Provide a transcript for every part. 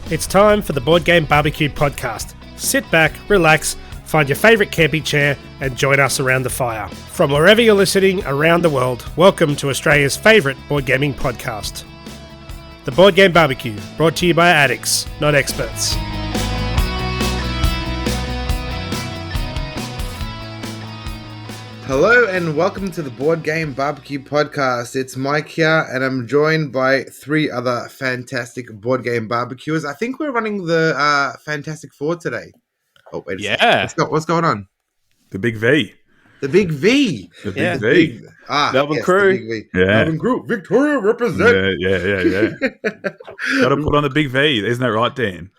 It's time for the Board Game BBQ podcast. Sit back, relax, find your favourite camping chair and join us around the fire. From wherever you're listening around the world, welcome to Australia's favourite board gaming podcast. The Board Game BBQ, brought to you by addicts, not experts. Hello and welcome to the Board Game BBQ podcast. It's Mike here and I'm joined by three other fantastic Board Game barbecuers. I think we're running the Fantastic Four today. Oh, wait a second. What's going on? The Big V. The Big V. The Big V. Melbourne Crew. The Big V. Yeah. Melbourne Crew. Victoria represent. Yeah. Got to put on the Big V. Isn't that right, Dan?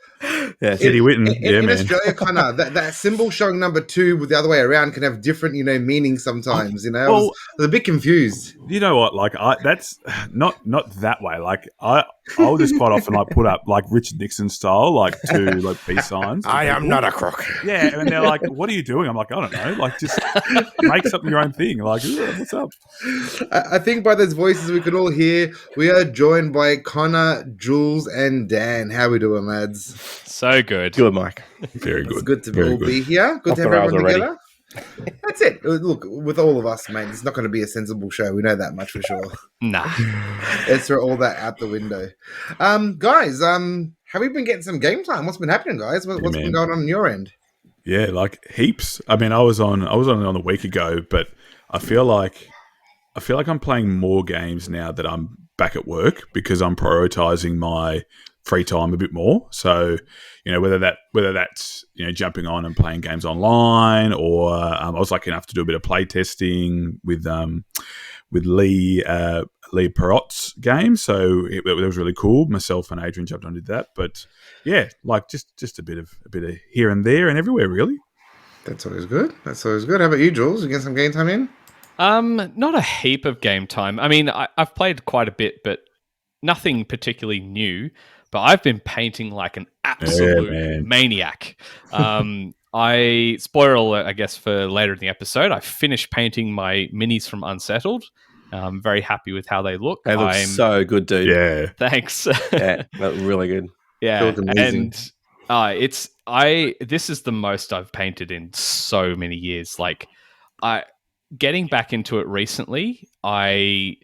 Yeah, Eddie Whitten. In Australia, kind of that symbol showing number 2 with the other way around can have different, meanings sometimes. I was a bit confused. You know what? Like, that's not that way. Like, I'll just quite often put up like Richard Nixon style, like 2 peace signs. I am not a crook. Yeah, and they're like, "What are you doing?" I'm like, "I don't know. Like, just make something your own thing." Like, what's up? I think by those voices we could all hear, we are joined by Connor, Jules, and Dan. How we doing, lads? So good. Good, Mike. Very good. It's good to be here. Good to have everyone together. That's it. Look, with all of us, mate, it's not going to be a sensible show. We know that much for sure. Nah. Let's throw all that out the window. Guys, have we been getting some game time? What's been happening, guys? What's been going on your end? Yeah, like heaps. I mean, I was on a week ago, but I feel like I'm playing more games now that I'm back at work because I'm prioritizing my free time a bit more. So, whether that's jumping on and playing games online, or I was lucky enough to do a bit of play testing with Lee Perot's game. So it was really cool. Myself and Adrian jumped on and did that. But yeah, like just a bit of here and there and everywhere, really. That's always good. How about you, Jules? You get some game time in? Not a heap of game time. I mean, I've played quite a bit, but nothing particularly new. But I've been painting like an absolute maniac. Spoiler alert, I guess, for later in the episode, I finished painting my minis from Unsettled. I'm very happy with how they look. They look so good, dude. Yeah. Thanks. Yeah, they look really good. Yeah. And this is the most I've painted in so many years. Like, getting back into it recently, I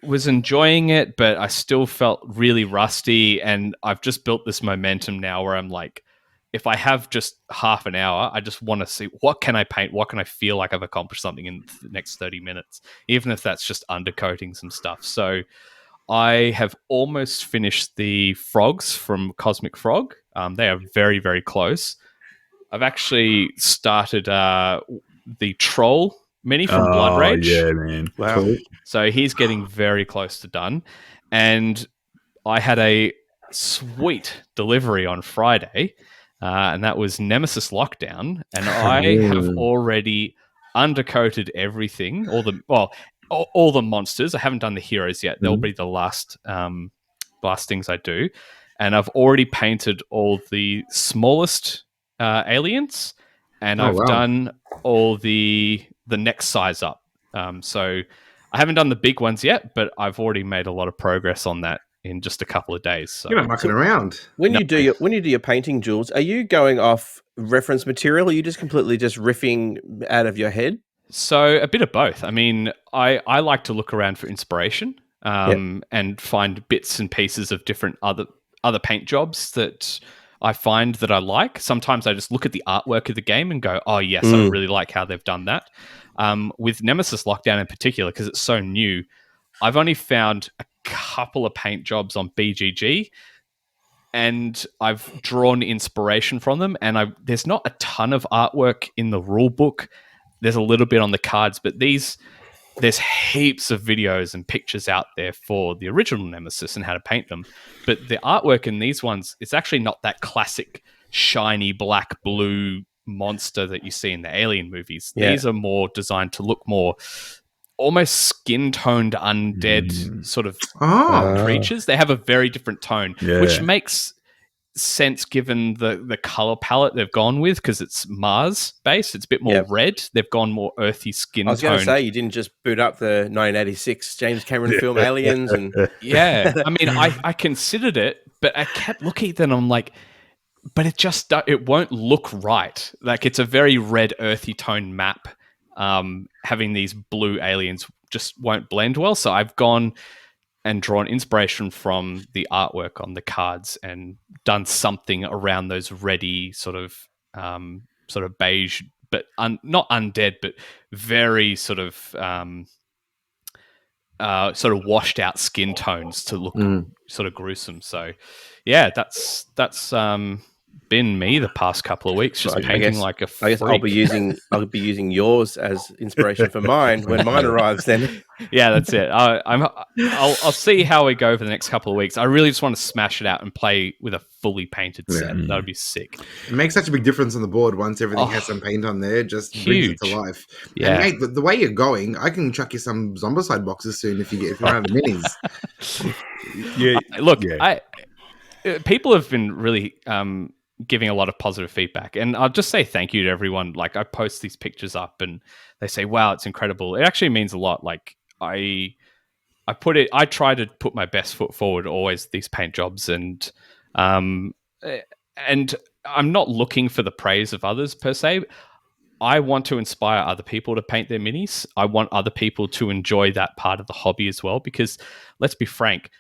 was enjoying it, but I still felt really rusty, and I've just built this momentum now where I'm like, if I have just half an hour, I just want to see what can I paint, what can I feel like I've accomplished something in the next 30 minutes, even if that's just undercoating some stuff. So I have almost finished the frogs from Cosmic Frog. They are very, very close. I've actually started the troll mini from Blood Rage. Yeah, man. Wow. Cool. So he's getting very close to done. And I had a sweet delivery on Friday, and that was Nemesis Lockdown. And I have already undercoated everything, all the monsters. I haven't done the heroes yet. They'll be the last things I do. And I've already painted all the smallest aliens, and I've done all the next size up. So I haven't done the big ones yet, but I've already made a lot of progress on that in just a couple of days. So you're not mucking around. When you do your painting, Jules, are you going off reference material, or are you just completely just riffing out of your head? So a bit of both. I mean, I like to look around for inspiration and find bits and pieces of different other paint jobs that I find that I like. Sometimes I just look at the artwork of the game and go, oh yes, I really like how they've done that. With Nemesis Lockdown in particular, because it's so new, I've only found a couple of paint jobs on BGG, and I've drawn inspiration from them. And there's not a ton of artwork in the rule book. There's a little bit on the cards, but there's heaps of videos and pictures out there for the original Nemesis and how to paint them. But the artwork in these ones, it's actually not that classic shiny black blue monster that you see in the Alien movies. Yeah. These are more designed to look more almost skin-toned undead sort of creatures. They have a very different tone, which makes sense, given the color palette they've gone with, because it's Mars based, it's a bit more red. They've gone more earthy skin tone. I was going to say, you didn't just boot up the 1986 James Cameron film Aliens, and yeah. I mean, I considered it, but I kept looking at them. I'm like, but it won't look right. Like, it's a very red, earthy tone map. Having these blue aliens just won't blend well. So I've gone and drawn inspiration from the artwork on the cards and done something around those reddy sort of beige, but not undead, but very sort of washed out skin tones to look sort of gruesome. So yeah, that's been me the past couple of weeks, just painting like a freak. I guess I'll be using yours as inspiration for mine when mine arrives. Then yeah, that's it. I'll see how we go for the next couple of weeks. I really just want to smash it out and play with a fully painted set. That would be sick. It makes such a big difference on the board once everything has some paint on there. Just huge. brings it to life. Yeah, and mate, the way you're going, I can chuck you some Zombicide boxes soon if you run out of minis. Look, people have been really giving a lot of positive feedback, and I'll just say thank you to everyone. Like, I post these pictures up and they say, wow, it's incredible. It actually means a lot. Like, I try to put my best foot forward always these paint jobs, and I'm not looking for the praise of others per se. I want to inspire other people to paint their minis. I want other people to enjoy that part of the hobby as well, because let's be frank,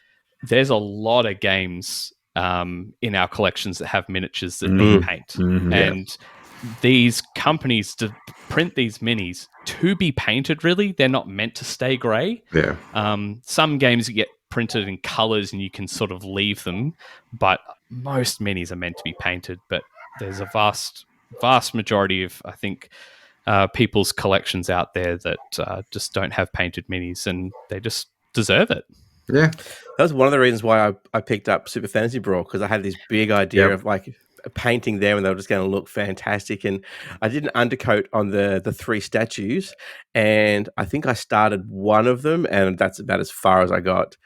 there's a lot of games in our collections that have miniatures that need paint. And these companies to print these minis to be painted, really, they're not meant to stay grey. Yeah. Some games get printed in colours and you can sort of leave them, but most minis are meant to be painted. But there's a vast majority of, I think, people's collections out there that just don't have painted minis, and they just deserve it. Yeah. That was one of the reasons why I picked up Super Fantasy Brawl, because I had this big idea of like painting them and they were just going to look fantastic. And I did an undercoat on the 3 statues, and I think I started one of them, and that's about as far as I got.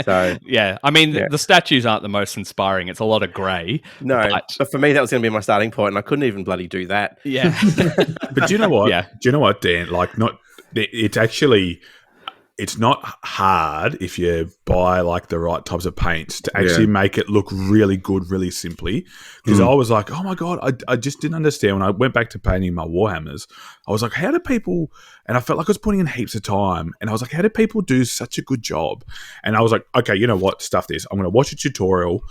So yeah, I mean, the statues aren't the most inspiring. It's a lot of grey. No, but for me, that was going to be my starting point, and I couldn't even bloody do that. Yeah. But do you know what? Yeah. Do you know what, Dan? Like, it's actually... It's not hard if you buy like the right types of paints to actually make it look really good, really simply. Because I was like, oh my God, I just didn't understand when I went back to painting my Warhammers. I was like, how do people, and I felt like I was putting in heaps of time, and I was like, how do people do such a good job? And I was like, okay, you know what, stuff this. I'm going to watch a tutorial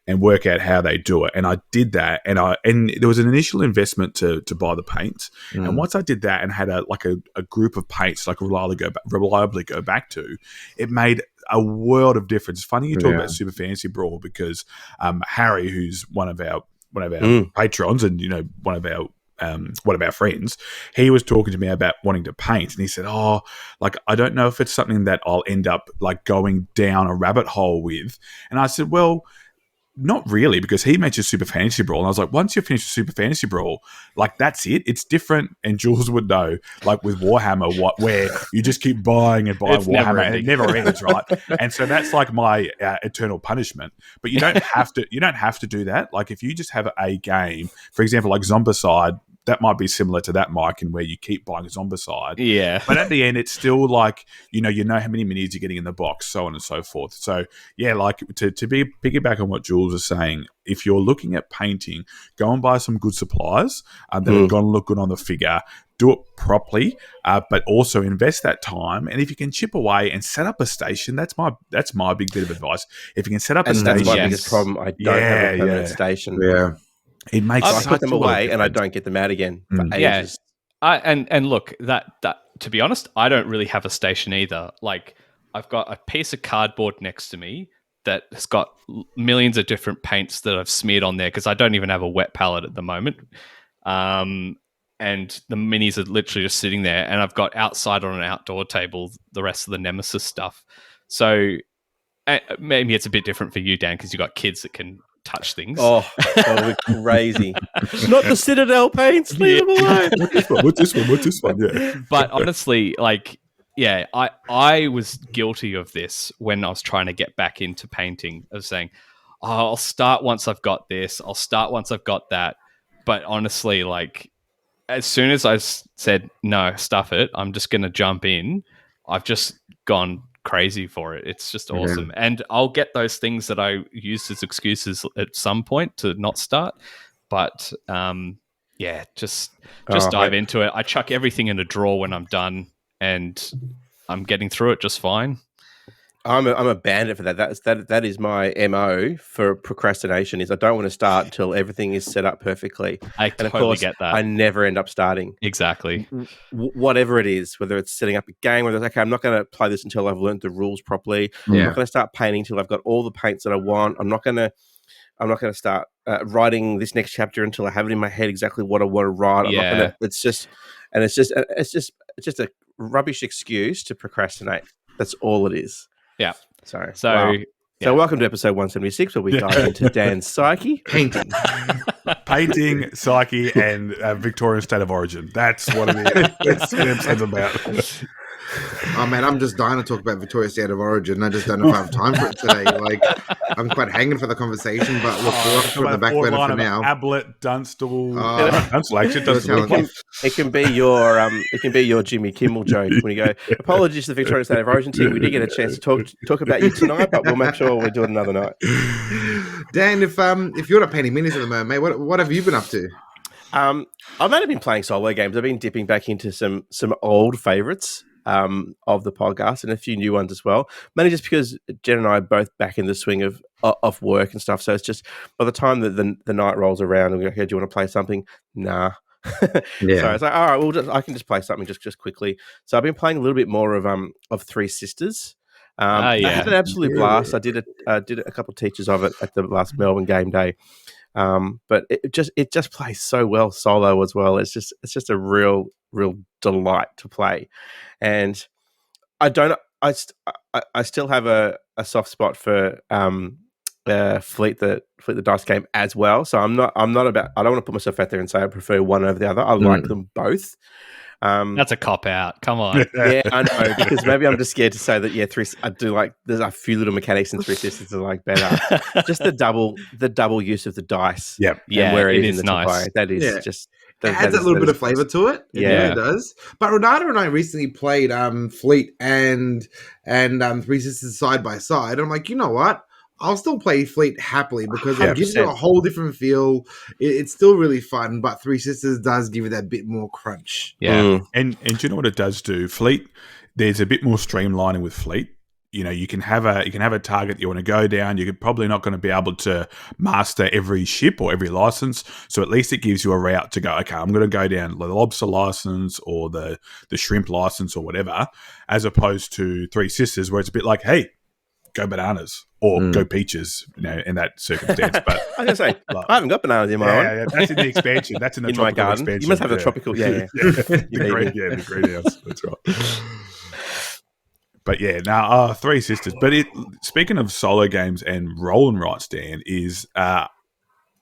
and work out how they do it. And I did that, and there was an initial investment to buy the paints. And once I did that and had a group of paints like reliably go back to, it made a world of difference. It's funny you talk about Super Fantasy Brawl, because Harry, who's one of our patrons, and one of our friends, he was talking to me about wanting to paint, and he said, oh, like, I don't know if it's something that I'll end up like going down a rabbit hole with. And I said, well, not really, because he mentioned Super Fantasy Brawl, and I was like, once you finish Super Fantasy Brawl, like, that's it. It's different, and Jules would know, like with Warhammer, where you just keep buying and buying Warhammer, and it never ends, right? And so that's like my eternal punishment. But you don't have to. You don't have to do that. Like, if you just have a game, for example, like Zombicide, that might be similar to that, Mike, in where you keep buying Zombicide. Yeah. But at the end, it's still like, you know how many minis you're getting in the box, so on and so forth. So, yeah, like to be piggyback on what Jules was saying, if you're looking at painting, go and buy some good supplies that are going to look good on the figure. Do it properly, but also invest that time. And if you can chip away and set up a station, that's my big bit of advice. If you can set up a station. That's my biggest problem. I don't have a permanent station. Yeah. It makes I put them away and I don't get them out again for ages. And look, that to be honest, I don't really have a station either. Like, I've got a piece of cardboard next to me that has got millions of different paints that I've smeared on there, because I don't even have a wet palette at the moment. And the minis are literally just sitting there, and I've got outside on an outdoor table the rest of the Nemesis stuff. So maybe it's a bit different for you, Dan, because you've got kids that can touch things. Oh, we're crazy. Not the Citadel paints, leave them alone. What's this one? Yeah. But honestly, like, yeah, I was guilty of this when I was trying to get back into painting, of saying, I'll start once I've got this. I'll start once I've got that. But honestly, like as soon as I said no, stuff it, I'm just going to jump in. I've just gone crazy for it. It's just awesome. And I'll get those things that I used as excuses at some point to not start. But just dive into it. I chuck everything in a drawer when I'm done, and I'm getting through it just fine. I'm a bandit for that. That is my MO for procrastination. Is I don't want to start until everything is set up perfectly. I totally get that. I never end up starting. Exactly. Whatever it is, whether it's setting up a game, whether it's okay, I'm not going to play this until I've learned the rules properly. I'm not going to start painting until I've got all the paints that I want. I'm not going to start writing this next chapter until I have it in my head exactly what I want to write. Yeah. It's just a rubbish excuse to procrastinate. That's all it is. Yeah. So So welcome to episode 176, where we dive into Dan's psyche. Painting, psyche, and Victorian state of origin. That's what it is. That's what episode's about. Oh man, I'm just dying to talk about Victoria's State of Origin. I just don't know if I have time for it today. Like, I'm quite hanging for the conversation, but we'll put the back burner for now. Ablett, Dunstall, Dunstall. Actually, Dunstall. It can be your Jimmy Kimmel joke when you go, apologies to the Victorian State of Origin team. We did get a chance to talk about you tonight, but we'll make sure we do it another night. Dan, if you're not painting minis at the moment, mate, what have you been up to? I've only been playing solo games. I've been dipping back into some old favourites of the podcast and a few new ones as well. Mainly just because Jen and I are both back in the swing of work and stuff. So it's just by the time that the night rolls around and we go, hey, do you want to play something? Nah. So it's like, all right, I can just play something just quickly. So I've been playing a little bit more of Three Sisters. I had an absolute blast. I did a couple of teachers of it at the last Melbourne game day. But it just plays so well solo as well. It's just a real delight to play, and I still have a soft spot for Fleet the dice game as well. So I don't want to put myself out there and say I prefer one over the other. I like them both. That's a cop out. Come on. Yeah, I know, because maybe I'm just scared to say that. I do like. There's a few little mechanics in Three Sisters I like better. Just the double use of the dice. Yep. Yeah, where it is nice. Play. That is just. It adds a little bit of flavour to it. It really does. But Renata and I recently played Fleet and Three Sisters side by side. And I'm like, you know what? I'll still play Fleet happily because it gives you a whole different feel. It's still really fun, but Three Sisters does give you that bit more crunch. Yeah. And do you know what it does do? Fleet, there's a bit more streamlining with Fleet. You know, you can have a target you want to go down. You're probably not going to be able to master every ship or every license. So at least it gives you a route to go, okay, I'm going to go down the lobster license or the shrimp license or whatever, as opposed to Three Sisters where it's a bit like, hey, go bananas or go peaches, you know, in that circumstance. But I was going to say, I haven't got bananas in my own. Yeah, that's in the expansion. That's in the tropical my garden. expansion. You must have a tropical, the greenhouse. That's right. But yeah, now Three Sisters. But speaking of solo games and roll and write, Dan, is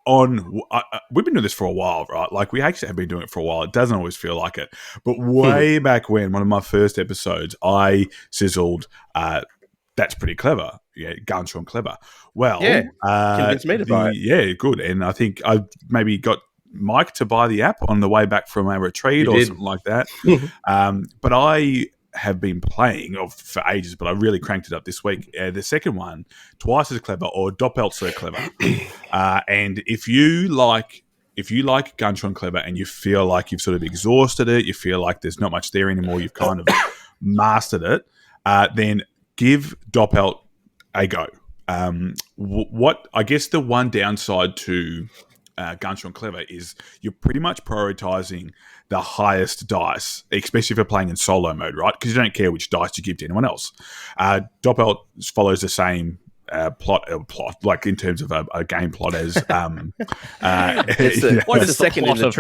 we've been doing this for a while, right? Like we actually have been doing it for a while. It doesn't always feel like it. But way back when, one of my first episodes, I sizzled That's Pretty Clever. Yeah, Guns from Clever. Well, convinced me to buy it. Yeah, good. And I think I maybe got Mike to buy the app on the way back from a retreat something like that. But I have been playing for ages, but I really cranked it up this week. The second one, Twice as Clever or Doppelt so Clever. And if you like Guntron Clever and you feel like you've sort of exhausted it, you feel like there's not much there anymore, you've kind of mastered it, then give Doppelt a go. What I guess the one downside to Guntron Clever is you're pretty much prioritizing the highest dice, especially if you're playing in solo mode, right? Because you don't care which dice you give to anyone else. Doppelt follows the same plot, like in terms of a game plot as it's the second in the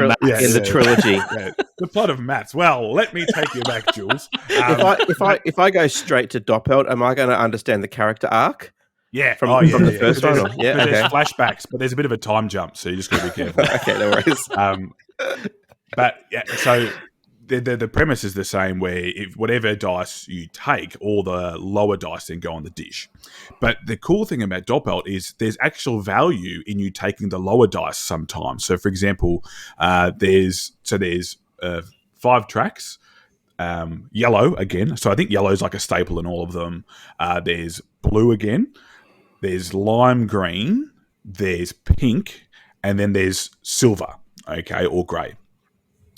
trilogy. Yeah. The plot of Mats. Well, let me take you back, Jules. If I go straight to Doppelt, am I going to understand the character arc? Yeah, from the first one. Yeah, there's flashbacks, but there's a bit of a time jump, so you just got to be careful. Okay, no worries. But yeah, so the premise is the same, where if whatever dice you take, all the lower dice then go on the dish. But the cool thing about Doppelt is there's actual value in you taking the lower dice sometimes. So, for example, there's 5 tracks. Yellow again. So I think yellow is like a staple in all of them. There's blue again. There's lime green. There's pink, and then there's silver. Okay, or grey.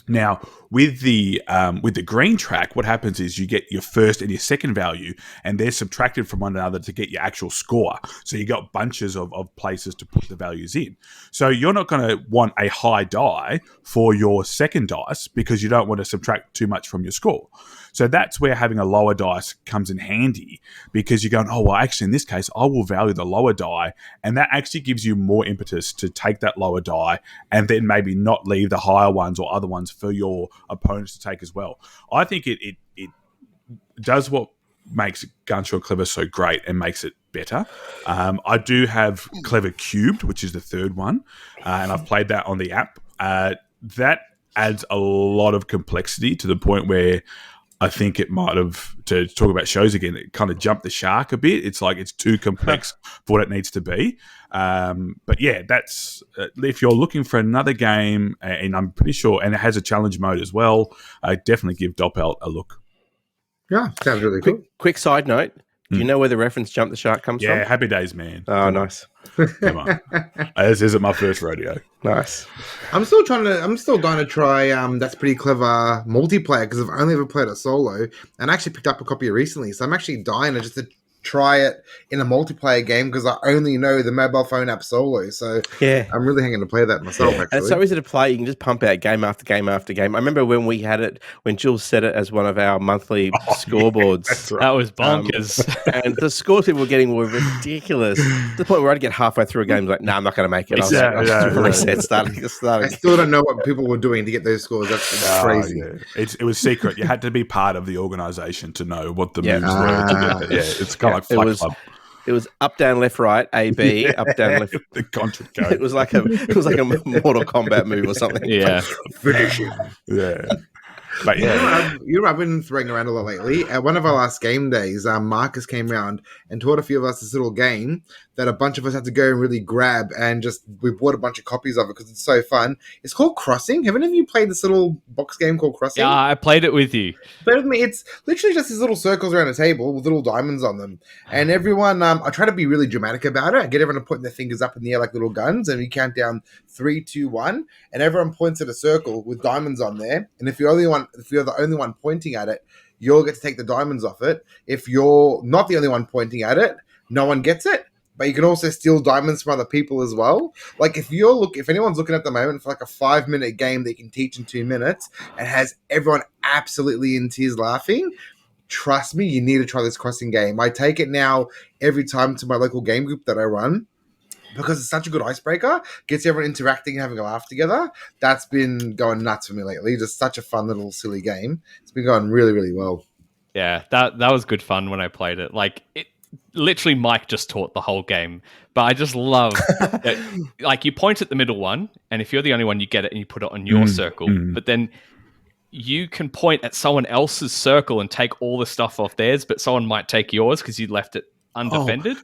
Now, with the green track, what happens is you get your first and your second value, and they're subtracted from one another to get your actual score. So you got bunches of places to put the values in. So you're not going to want a high die for your second dice because you don't want to subtract too much from your score. So that's where having a lower dice comes in handy, because you're going, oh, well, actually, in this case, I will value the lower die, and that actually gives you more impetus to take that lower die and then maybe not leave the higher ones or other ones for your opponents to take as well. I think it does what makes Gunshot Clever so great and makes it better. I do have Clever Cubed, which is the third one, and I've played that on the app. That adds a lot of complexity to the point where I think it might have, to talk about shows again, it kind of jumped the shark a bit. It's like it's too complex for what it needs to be. But yeah, that's if you're looking for another game, and I'm pretty sure, and it has a challenge mode as well, definitely give Doppelt a look. Yeah, sounds really cool. Quick side note. Do you know where the reference "jump the shark" comes from? Yeah, Happy Days, man. Oh, nice. Come on. This isn't my first rodeo. Nice. I'm still going to try That's Pretty Clever multiplayer, because I've only ever played it solo, and I actually picked up a copy recently. So I'm actually dying to just try it in a multiplayer game, because I only know the mobile phone app solo. So yeah, I'm really hanging to play that myself. Actually, and it's so easy to play. You can just pump out game after game after game. I remember when we had it, when Jules set it as one of our monthly scoreboards. Yeah, that was bonkers. And the scores people were getting were ridiculous. To the point where I'd get halfway through a game, like, I'm not going to make it. I'll reset, starting. I still don't know what people were doing to get those scores. That's crazy. Yeah. It was secret. You had to be part of the organisation to know what the moves were. To get there. Yeah, it's kind of like Flight Club. It was up, down, left, right, A, B, up, down, left. The contra code. It was like a Mortal Kombat move or something. Yeah. Finish it. Yeah. But yeah, I've been throwing around a lot lately. At one of our last game days, Marcus came around and taught a few of us this little game that a bunch of us had to go and really grab, and we bought a bunch of copies of it because it's so fun. It's called Crossing. Have any of you played this little box game called Crossing? Yeah, I played it with you. Play with me. It's literally just these little circles around a table with little diamonds on them, and everyone. I try to be really dramatic about it. I get everyone to put their fingers up in the air like little guns, and we count down 3, 2, 1, and everyone points at a circle with diamonds on there. And if you're the only one pointing at it, you'll get to take the diamonds off it. If you're not the only one pointing at it, no one gets it. But you can also steal diamonds from other people as well. Like if anyone's looking at the moment for like a 5-minute game that you can teach in 2 minutes and has everyone absolutely in tears laughing, trust me, you need to try this Crossing game. I take it now every time to my local game group that I run, because it's such a good icebreaker, gets everyone interacting and having a laugh together. That's been going nuts for me lately. Just such a fun little silly game. It's been going really, really well. Yeah, that was good fun when I played it. Like it. Literally, Mike just taught the whole game, but I just love that. Like you point at the middle one, and if you're the only one, you get it and you put it on your circle. But then you can point at someone else's circle and take all the stuff off theirs, but someone might take yours because you left it undefended.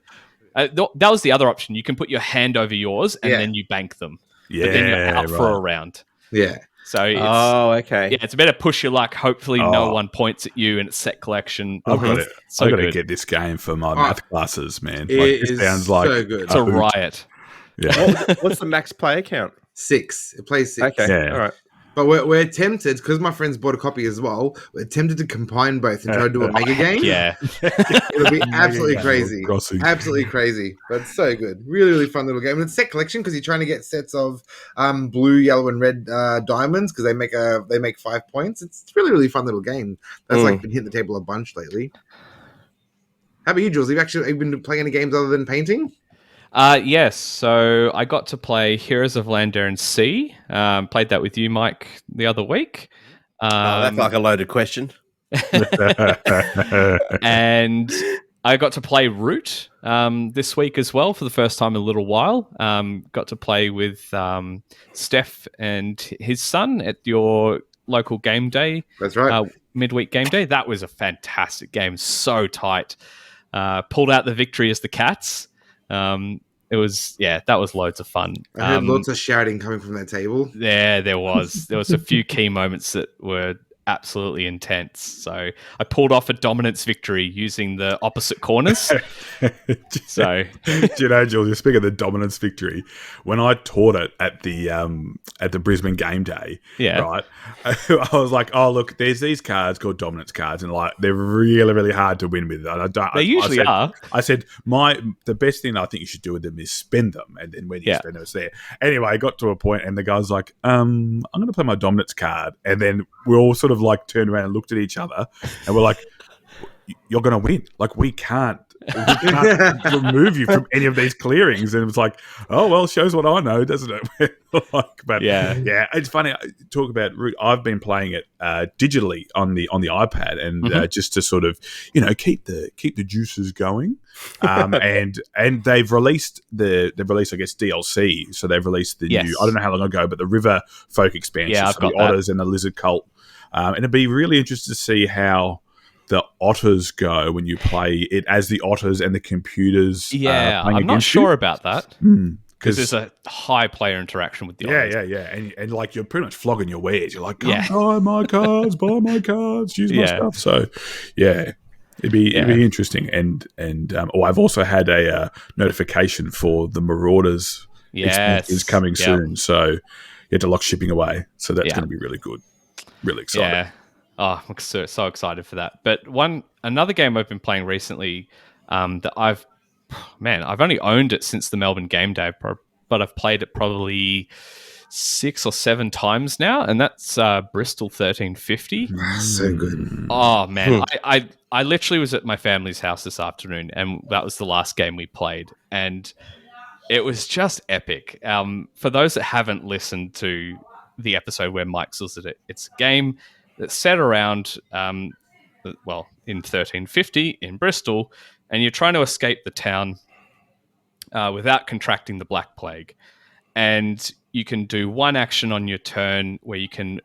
That was the other option. You can put your hand over yours and then you bank them. Yeah, but then you're out for a round. Yeah. So it's, okay. Yeah, it's better push your luck. Hopefully no one points at you and it's set collection. I've got to good. get this game for my math classes, man. It sounds like so good. It's a riot. Yeah. What's the max player count? 6. It plays 6. Okay. Yeah. All right. But we're tempted, because my friends bought a copy as well, we're tempted to combine both and try to do a mega game. Yeah. It'll be absolutely crazy. Crossing. Absolutely crazy. But it's so good. Really, really fun little game. And it's set collection because you're trying to get sets of blue, yellow, and red diamonds because they make 5 points. It's really, really fun little game. That's like been hitting the table a bunch lately. How about you, Jules? Have you been playing any games other than painting? Yes, so I got to play Heroes of Landair Sea. Played that with you, Mike, the other week. That's like a loaded question. And I got to play Root this week as well for the first time in a little while. Got to play with Steph and his son at your local game day. That's right. Midweek game day. That was a fantastic game. So tight. Pulled out the victory as the Cats. It was, that was loads of fun. I heard lots of shouting coming from that table. There was a few key moments that were absolutely intense. So I pulled off a dominance victory using the opposite corners. So, do you know, Jules, you're speaking of the dominance victory. When I taught it at the Brisbane game day, right, I was like, oh look, there's these cards called dominance cards, and like they're really, really hard to win with. They usually are. I said the best thing I think you should do with them is spend them, and then when you spend them, it's there. Anyway, I got to a point, and the guy's like, I'm going to play my dominance card, and then we all sort of like turned around and looked at each other, and we're like, you're going to win. Like we can't remove you from any of these clearings. And it was like, oh well, shows what I know, doesn't it? But yeah, it's funny. Talk about Root. I've been playing it digitally on the iPad, and just to sort of keep the juices going. And they've released I guess DLC. So they've released the new. I don't know how long ago, but the River Folk expansion. Yeah, I've got the Otters and the Lizard Cult. And it'd be really interesting to see how the Otters go when you play it as the Otters and the computers. I'm not sure about that because there's a high player interaction with the Otters. And like you're pretty much flogging your wares. You're like, buy my cards, use my stuff. So it'd be interesting. And I've also had a notification for the Marauders. Is coming soon. So you have to lock shipping away. So that's going to be really good. Really excited. Yeah. Oh, I'm so excited for that. But another game I've been playing recently that I've only owned it since the Melbourne game day, but I've played it probably 6 or 7 times now, and that's Bristol 1350. So good. Oh, man. I literally was at my family's house this afternoon, and that was the last game we played, and it was just epic. For those that haven't listened to the episode where Mike says it, it's a game that's set around, in 1350 in Bristol, and you're trying to escape the town without contracting the Black Plague. And you can do one action on your turn where you can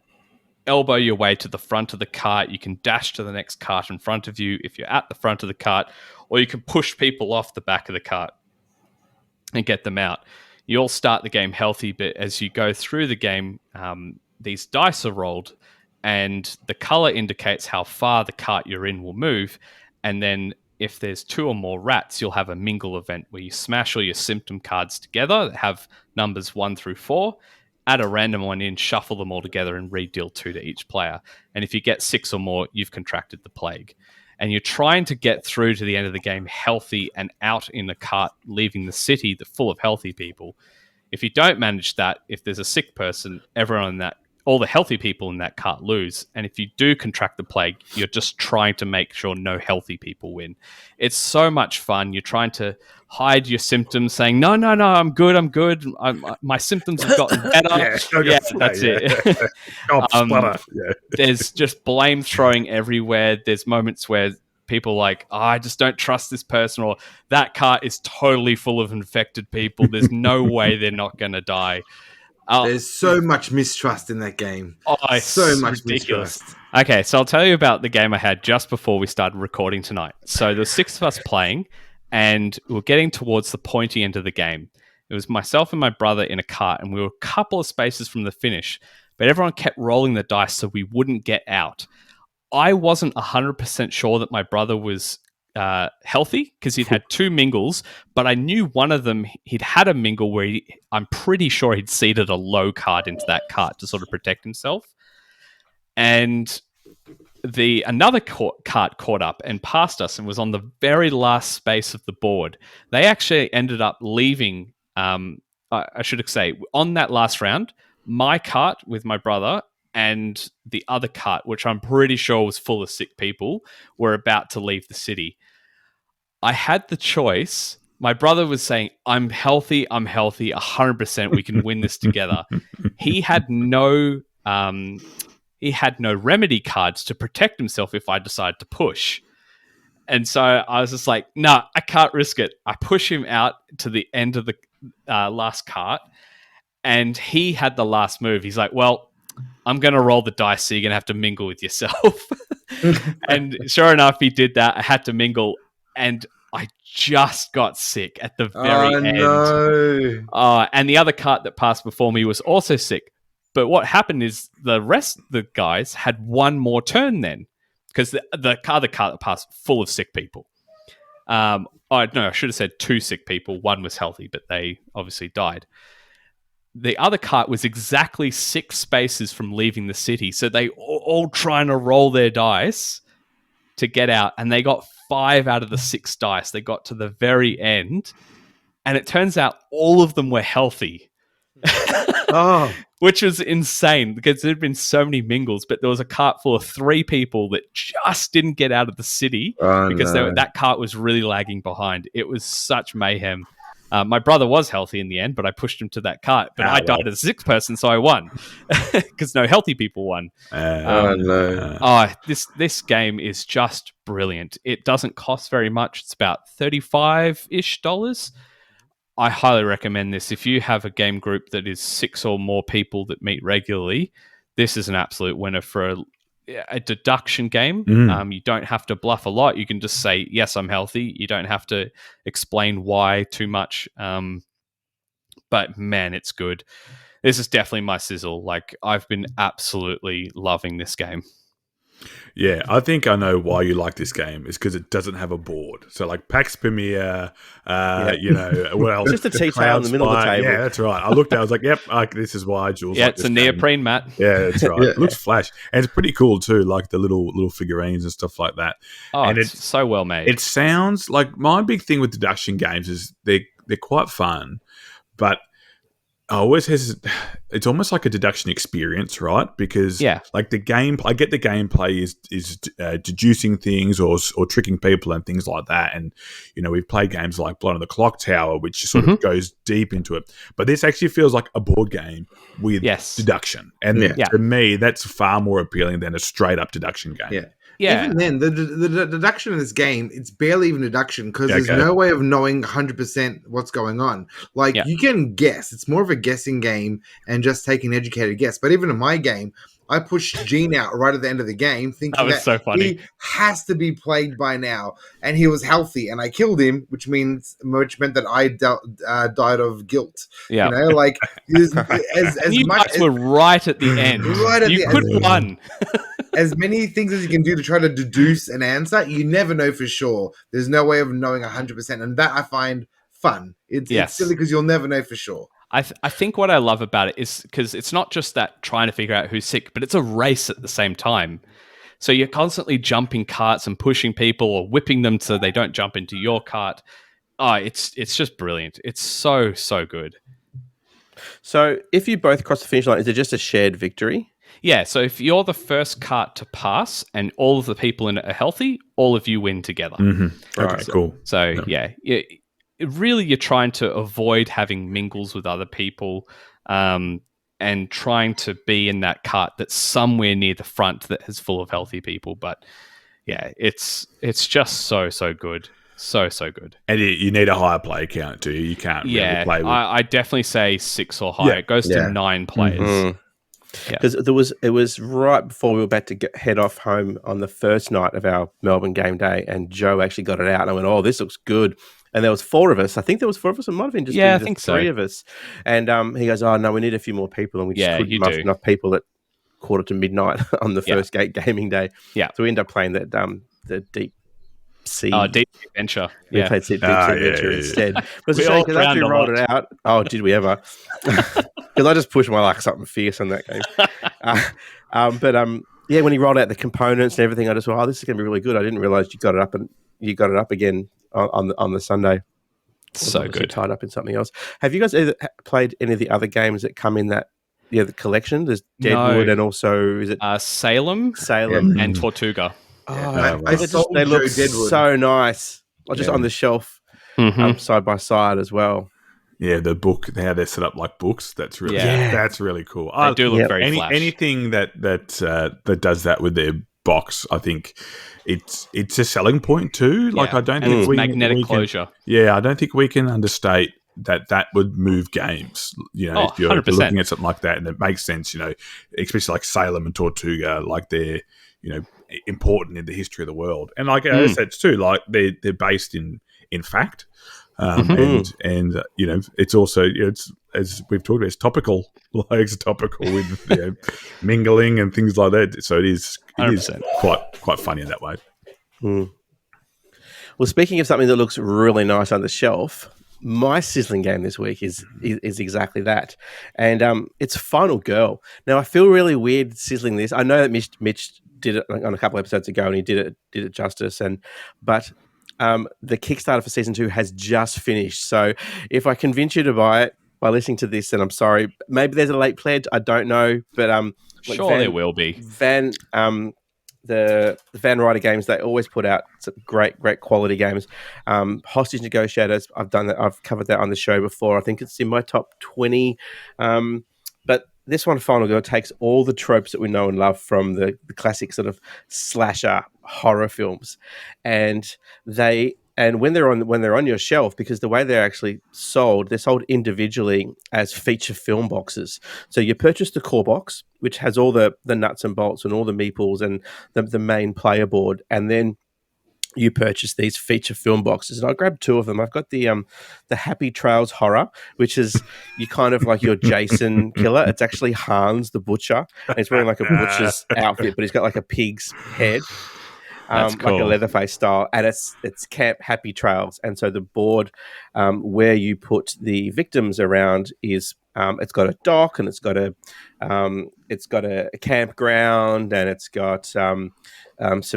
elbow your way to the front of the cart, you can dash to the next cart in front of you if you're at the front of the cart, or you can push people off the back of the cart and get them out. You all start the game healthy, but as you go through the game, these dice are rolled, and the color indicates how far the cart you're in will move. And then if there's 2 or more rats, you'll have a mingle event where you smash all your symptom cards together that have numbers 1 through 4, add a random one in, shuffle them all together, and re-deal 2 to each player. And if you get 6 or more, you've contracted the plague. And you're trying to get through to the end of the game healthy and out in the cart, leaving the city full of healthy people. If you don't manage that, if there's a sick person, all the healthy people in that cart lose. And if you do contract the plague, you're just trying to make sure no healthy people win. It's so much fun. You're trying to hide your symptoms, saying, no, I'm good. My symptoms have gotten better. That's it. There's just blame throwing everywhere. There's moments where people are like, I just don't trust this person, or that cart is totally full of infected people. There's no way they're not going to die. There's so much mistrust in that game. So much ridiculous. Mistrust. Okay, so I'll tell you about the game I had just before we started recording tonight. So there were 6 of us playing, and we were getting towards the pointy end of the game. It was myself and my brother in a cart, and we were a couple of spaces from the finish, but everyone kept rolling the dice so we wouldn't get out. I wasn't 100% sure that my brother was healthy because he'd had 2 mingles, but I knew one of them, he'd had a mingle where I'm pretty sure he'd seeded a low card into that cart to sort of protect himself. And another cart caught up and passed us and was on the very last space of the board. They actually ended up leaving, I should say, on that last round, my cart with my brother and the other cart, which I'm pretty sure was full of sick people, were about to leave the city. I had the choice. My brother was saying, I'm healthy, 100%, we can win this together. He had no remedy cards to protect himself if I decided to push. And so I was just like, no, I can't risk it. I push him out to the end of the last cart, and he had the last move. He's like, well, I'm going to roll the dice so you're going to have to mingle with yourself. And sure enough, he did that. I had to mingle, and I just got sick at the very end. No. And the other cart that passed before me was also sick. But what happened is the rest of the guys had one more turn then, because the other cart that passed full of sick people. I should have said 2 sick people. One was healthy, but they obviously died. The other cart was exactly 6 spaces from leaving the city. So they all trying to roll their dice to get out. And they got 5 out of the 6 dice. They got to the very end. And it turns out all of them were healthy. Oh. Which was insane because there had been so many mingles. But there was a cart full of 3 people that just didn't get out of the city because that cart was really lagging behind. It was such mayhem. My brother was healthy in the end, but I pushed him to that cart. But I died as a 6th person, so I won because no healthy people won. This game is just brilliant. It doesn't cost very much. It's about $35-ish. I highly recommend this. If you have a game group that is 6 or more people that meet regularly, this is an absolute winner for a deduction game. You don't have to bluff a lot. You can just say, yes, I'm healthy. You don't have to explain why too much. But man, it's good. This is definitely my sizzle. Like, I've been absolutely loving this game. Yeah, I think I know why you like this game. Is because it doesn't have a board. So like PAX Premier, what else? Just a tea towel in the middle of the table. Yeah, that's right. I looked at it, I was like, yep, this is why Jules. Yeah, it's a neoprene mat. Yeah, that's right. It looks flash. And it's pretty cool too, like the little figurines and stuff like that. Oh, and it's so well made. It sounds like my big thing with deduction games is they're quite fun, but I always it's almost like a deduction experience, right? Because like the game, I get the gameplay is deducing things or tricking people and things like that. And we've played games like Blood on the Clock Tower, which sort of goes deep into it. But this actually feels like a board game with deduction, and to me, that's far more appealing than a straight up deduction game. Yeah. Yeah. Even then, the deduction in this game, it's barely even deduction because there's no way of knowing 100% what's going on. Like, you can guess. It's more of a guessing game and just take an educated guess. But even in my game, I pushed Gene out right at the end of the game thinking that so funny. He has to be plagued by now. And he was healthy. And I killed him, which meant that I died of guilt. Yeah. Like, as you much guys were right at the end. Right at you the could end. won. As many things as you can do to try to deduce an answer, you never know for sure. There's no way of knowing 100%. And that I find fun. It's silly because you'll never know for sure. I think what I love about it is because it's not just that trying to figure out who's sick, but it's a race at the same time. So you're constantly jumping carts and pushing people or whipping them so they don't jump into your cart. Oh, it's just brilliant. It's so, so good. So if you both cross the finish line, is it just a shared victory? Yeah, so if you're the first cart to pass and all of the people in it are healthy, all of you win together. Mm-hmm. Okay, cool. So, really you're trying to avoid having mingles with other people and trying to be in that cart that's somewhere near the front that is full of healthy people. But, yeah, it's just so, so good. So, so good. And you need a higher player count, do you? You can't really play with... I definitely say 6 or higher. It goes to 9 players. Mm-hmm. Because it was right before we were about to head off home on the first night of our Melbourne game day, and Joe actually got it out, and I went, "Oh, this looks good." And there was 4 of us. I think there was 4 of us. It might have been just I think 3 of us. And he goes, "Oh no, we need a few more people," and we just couldn't muster enough people at 1:45 on the first gaming day. Yeah, so we ended up playing that the Deep Sea. Deep Adventure. We played Deep Sea Adventure instead. But it's a shame because after we rolled it out, did we ever? Because I just pushed my luck something fierce on that game. When he rolled out the components and everything, I just thought, this is going to be really good. I didn't realize you got it up again on the Sunday. So good. Tied up in something else. Have you guys ever played any of the other games that come in that? Yeah, the collection. There's Deadwood and also is it Salem and Tortuga. They look so nice. Just on the shelf, side by side as well. Yeah, the book, how they're set up like books. That's really that's really cool. They do look very flash. Anything that does that with their box, I think it's a selling point too. Like I don't think magnetic closure. I don't think we can understate that would move games. You know, Oh, if you're 100%. looking at something like that, and it makes sense. You know, especially like Salem and Tortuga, like they're important in the history of the world, and like I said too, like they're based in fact. And it's also it's, as we've talked about, it's topical. Like it's topical with mingling and things like that. So it is 100%. quite funny in that way. Well, speaking of something that looks really nice on the shelf, my sizzling game this week is exactly that, and it's Final Girl. Now I feel really weird sizzling this. I know that Mitch did it on a couple episodes ago, and he did it justice. But the Kickstarter for season 2 has just finished. So if I convince you to buy it by listening to this, then I'm sorry. Maybe there's a late pledge. I don't know, but Sure, there will be. The Van Ryder games, they always put out some great quality games. Hostage Negotiators, I've done that. I've covered that on the show before. I think it's in my top 20. But this one, Final Girl, takes all the tropes that we know and love from the classic sort of slasher horror films, and when they're on your shelf, because the way they're actually sold, they're sold individually as feature film boxes. So you purchase the core box, which has all the nuts and bolts and all the meeples and the main player board, and then you purchase these feature film boxes. And I grabbed 2 of them. I've got the Happy Trails Horror, which is you kind of like your Jason killer. It's actually Hans the Butcher, and he's wearing like a butcher's outfit, but he's got like a pig's head. That's cool. Like a Leatherface style, and it's Camp Happy Trails, and so the board where you put the victims around is it's got a dock, and it's got a campground, and it's got some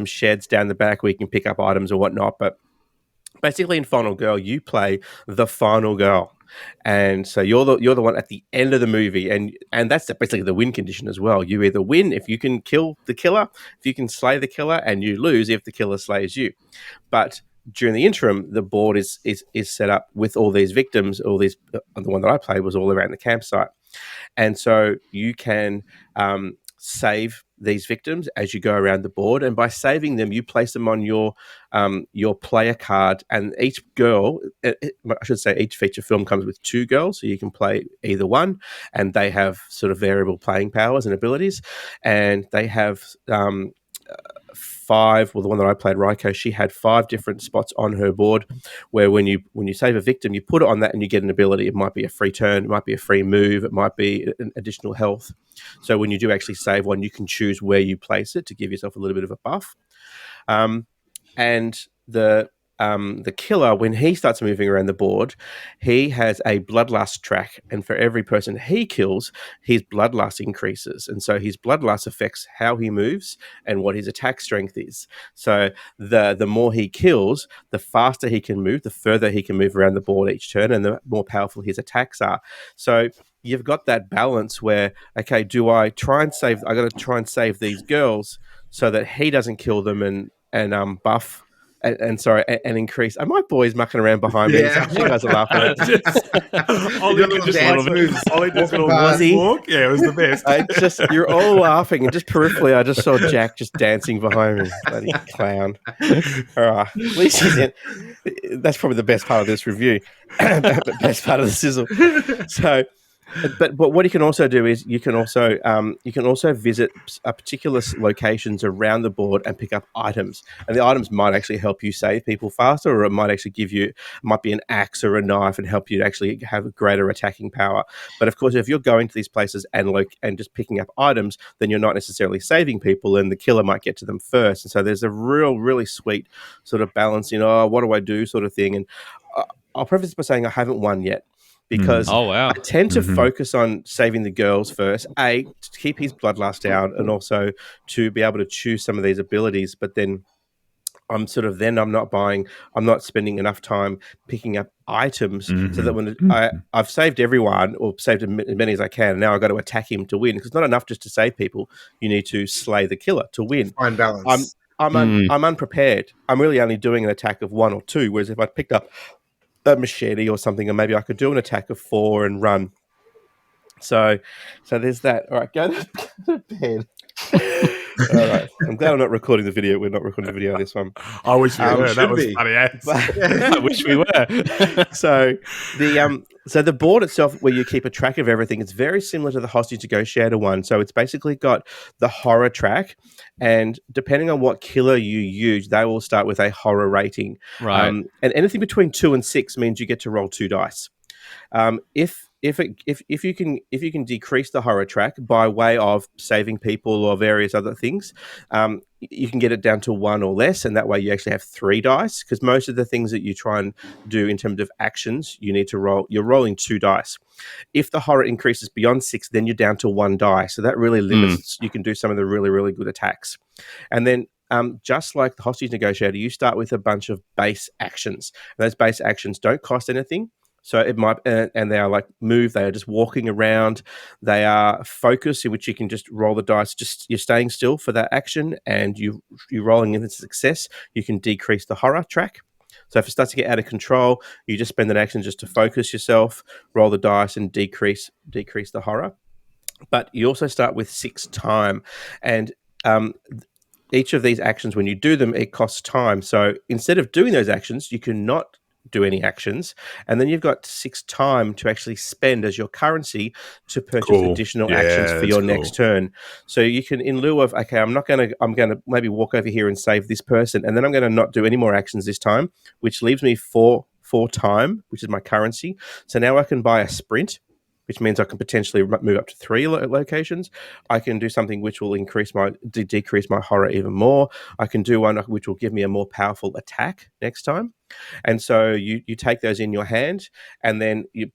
sheds down the back where you can pick up items or whatnot. But basically, in Final Girl, you play the final girl. And so you're the one at the end of the movie, and that's basically the win condition as well. You either win if you can kill the killer, if you can slay the killer, and you lose if the killer slays you. But during the interim, the board is set up with all these victims. All these, the one that I played was all around the campsite, and so you can save these victims as you go around the board, and by saving them, you place them on your player card. And each girl, I should say, each feature film comes with 2 girls, so you can play either one, and they have sort of variable playing powers and abilities, and they have 5. Well, the one that I played, Raiko, she had 5 different spots on her board where when you save a victim, you put it on that and you get an ability. It might be a free turn, it might be a free move, it might be an additional health. So when you do actually save one, you can choose where you place it to give yourself a little bit of a buff. And the killer, when he starts moving around the board, he has a bloodlust track, and for every person he kills, his bloodlust increases, and so his bloodlust affects how he moves and what his attack strength is. So the more he kills, the faster he can move, the further he can move around the board each turn, and the more powerful his attacks are. So you've got that balance where, okay, do I try and save? I got to try and save these girls so that he doesn't kill them and buff. And increase. And my boy's mucking around behind me. Yeah. You guys are laughing at it. Ollie just walk. Yeah, it was the best. You're all laughing, and just peripherally, I just saw Jack just dancing behind me. Bloody clown. All right. At least he's in. That's probably the best part of this review. The best part of the sizzle. So, but what you can also do is you can also visit particular locations around the board and pick up items, and the items might actually help you save people faster, or it might actually might be an axe or a knife and help you to actually have a greater attacking power. But of course, if you're going to these places and just picking up items, then you're not necessarily saving people, and the killer might get to them first. And so there's a really sweet sort of balance, what do I do sort of thing. And I'll preface this by saying I haven't won yet, because I tend to focus on saving the girls first, to keep his bloodlust down, and also to be able to choose some of these abilities. But then I'm not spending enough time picking up items, so that when I've saved everyone, or saved as many as I can, and now I've got to attack him to win, because it's not enough just to save people. You need to slay the killer to win. Fine balance. I'm unprepared. I'm really only doing an attack of 1 or 2, whereas if I picked up a machete or something, and maybe I could do an attack of 4 and run. So there's that. All right, go to bed. All right. I'm glad I'm not recording the video. We're not recording the video of this one. I wish we were. That should was be. funny ass. I wish we were. So the board itself, where you keep a track of everything, it's very similar to the hostage negotiator one. So it's basically got the horror track, and depending on what killer you use, they will start with a horror rating. Right. And anything between 2 and 6 means you get to roll 2 dice. If you can decrease the horror track by way of saving people or various other things, you can get it down to 1 or less, and that way you actually have 3 dice. Because most of the things that you try and do in terms of actions, you need to roll. You're rolling 2 dice. If the horror increases beyond 6, then you're down to 1 die. So that really limits. You can do some of the really, really good attacks, and then. Just like the hostage negotiator, you start with a bunch of base actions. And those base actions don't cost anything. So it might, and they are like move. They are just walking around. They are focus, in which you can just roll the dice. Just you're staying still for that action, and you're rolling in success. You can decrease the horror track. So if it starts to get out of control, you just spend an action just to focus yourself, roll the dice, and decrease the horror. But you also start with 6 time, and each of these actions, when you do them, it costs time. So instead of doing those actions, you cannot do any actions, and then you've got 6 time to actually spend as your currency to purchase additional actions for your next turn. So you can, in lieu of, okay, I'm going to maybe walk over here and save this person, and then I'm going to not do any more actions this time, which leaves me 4 time, which is my currency. So now I can buy a sprint, which means I can potentially move up to 3 locations. I can do something which will decrease my horror even more. I can do one which will give me a more powerful attack next time. And so you take those in your hand, and then you're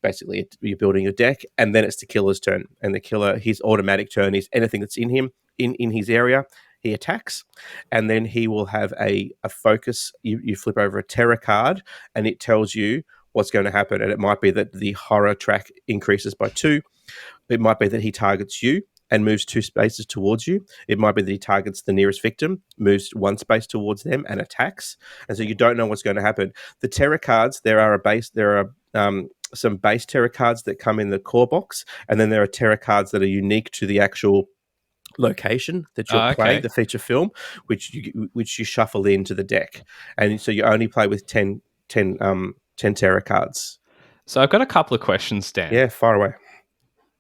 building your deck, and then it's the killer's turn. And the killer, his automatic turn is anything that's in him, in his area, he attacks, and then he will have a focus. You flip over a terror card, and it tells you what's going to happen. And it might be that the horror track increases by 2. It might be that he targets you and moves 2 spaces towards you. It might be that he targets the nearest victim, moves 1 space towards them, and attacks. And so you don't know what's going to happen. The terror cards, there are some base terror cards that come in the core box, and then there are terror cards that are unique to the actual location that you're playing, the feature film, which you shuffle into the deck. And so you only play with 10 terror cards. So I've got a couple of questions, Dan. Yeah, fire away.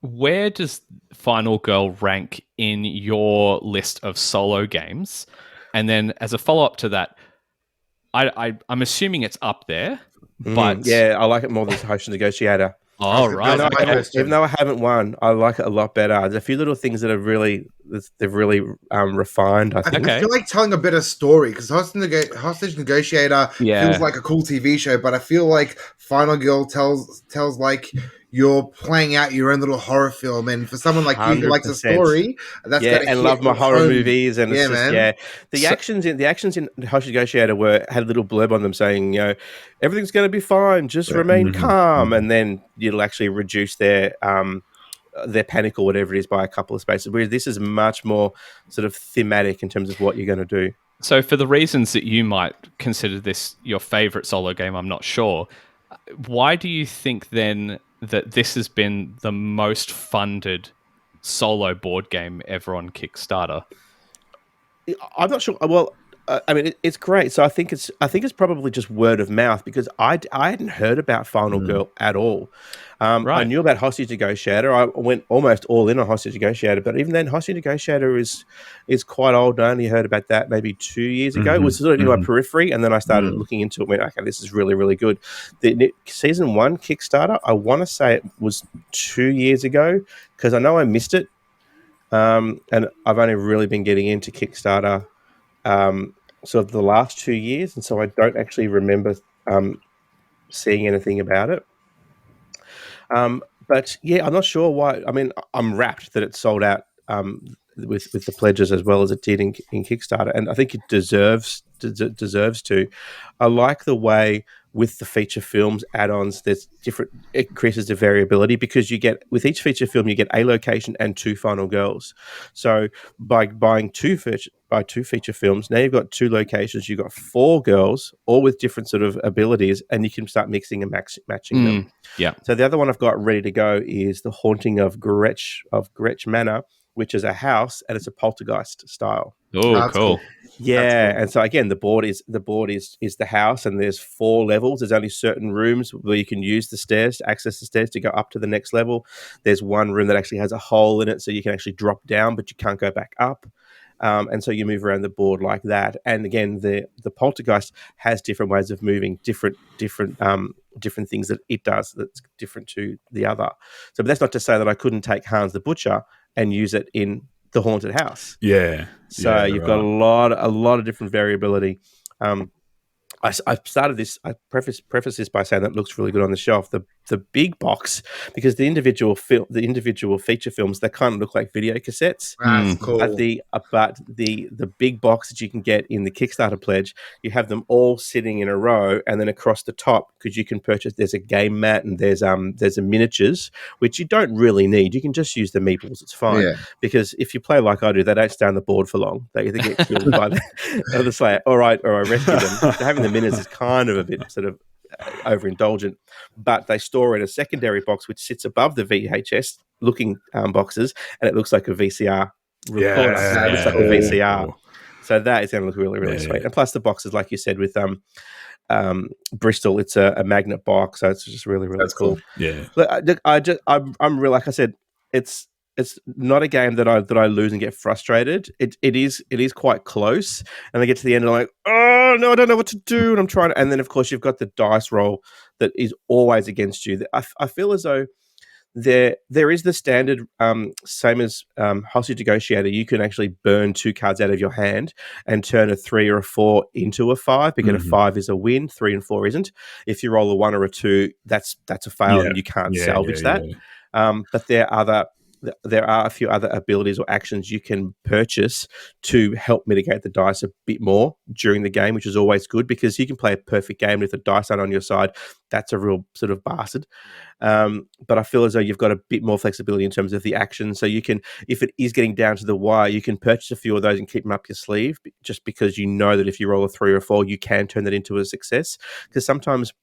Where does Final Girl rank in your list of solo games? And then as a follow-up to that, I'm assuming it's up there, but... Yeah, I like it more than Hostage Negotiator. Oh, right. Even though I haven't won, I like it a lot better. There's a few little things that have really refined, I think. I feel like telling a better story, because Hostage Negotiator feels like a cool TV show, but I feel like Final Girl tells like you're playing out your own little horror film, and for someone like you who likes a story, that's and love my horror movies, and it's man. The actions in Hostage Negotiator had a little blurb on them saying, everything's going to be fine, just remain calm, and then it'll actually reduce their panic or whatever it is by a couple of spaces. Whereas this is much more sort of thematic in terms of what you're going to do. So for the reasons that you might consider this your favorite solo game, I'm not sure. Why do you think then that this has been the most funded solo board game ever on Kickstarter? I'm not sure. Well, I mean, it's great. So I think it's probably just word of mouth, because I hadn't heard about Final Girl at all. I knew about Hostage Negotiator. I went almost all in on Hostage Negotiator, but even then, Hostage Negotiator is quite old. I only heard about that maybe 2 years ago. It was sort of in my periphery, and then I started looking into it and went, okay, this is really, really good. The Season 1 Kickstarter, I want to say it was 2 years ago, because I know I missed it. And I've only really been getting into Kickstarter sort of the last 2 years, and so I don't actually remember seeing anything about it. But yeah, I'm not sure why. I mean, I'm rapt that it sold out with the pledges as well as it did in Kickstarter, and I think it deserves to. I like the way with the feature films add-ons, there's different, it increases the variability, because you get, with each feature film, you get a location and 2 final girls. So by buying two feature films, now you've got 2 locations, you've got 4 girls, all with different sort of abilities, and you can start mixing and matching them. Yeah. So the other one I've got ready to go is The Haunting of Gretsch Manor, which is a house, and it's a poltergeist style. Oh, That's cool. Yeah, cool. and so again, the board is the house, and there's 4 levels. There's only certain rooms where you can use the stairs to access the stairs to go up to the next level. There's one room that actually has a hole in it, so you can actually drop down, but you can't go back up. And so you move around the board like that. And again, the poltergeist has different ways of moving, different things that it does that's different to the other. So, but that's not to say that I couldn't take Hans the Butcher and use it in the haunted house. Yeah. So you've got a lot of different variability. I started this. I preface this by saying that it looks really good on the shelf. The big box, because the individual feature films, they kind of look like video cassettes. That's cool. But the big box that you can get in the Kickstarter pledge, you have them all sitting in a row, and then across the top, because you can purchase. There's a game mat and there's a miniatures, which you don't really need. You can just use the meeples. It's fine because if you play like I do, they don't stay on the board for long. They either get killed by the Slayer, all right, or I rescue them. So having the miniatures is kind of a bit sort of overindulgent, but they store in a secondary box which sits above the VHS looking boxes, and it looks like a VCR recorder. It looks like a VCR. So that is going to look really, really sweet. And plus the boxes, like you said, with Bristol, it's a magnet box, so it's just really, really cool. Yeah. Look, I'm real. Like I said, it's not a game that I lose and get frustrated. It is quite close, and I get to the end and I'm like, oh no, I don't know what to do, and I'm trying to. And then of course you've got the dice roll that is always against you. I feel as though there is the standard same as Hostage Negotiator. You can actually burn 2 cards out of your hand and turn a 3 or a 4 into a 5 because a 5 is a win, 3 and 4 isn't. If you roll a 1 or a 2, that's a fail and you can't salvage that. But there are a few other abilities or actions you can purchase to help mitigate the dice a bit more during the game, which is always good because you can play a perfect game with a dice on your side. That's a real sort of bastard. But I feel as though you've got a bit more flexibility in terms of the action. So you can, if it is getting down to the wire, you can purchase a few of those and keep them up your sleeve just because you know that if you roll a 3 or 4, you can turn that into a success. Because sometimes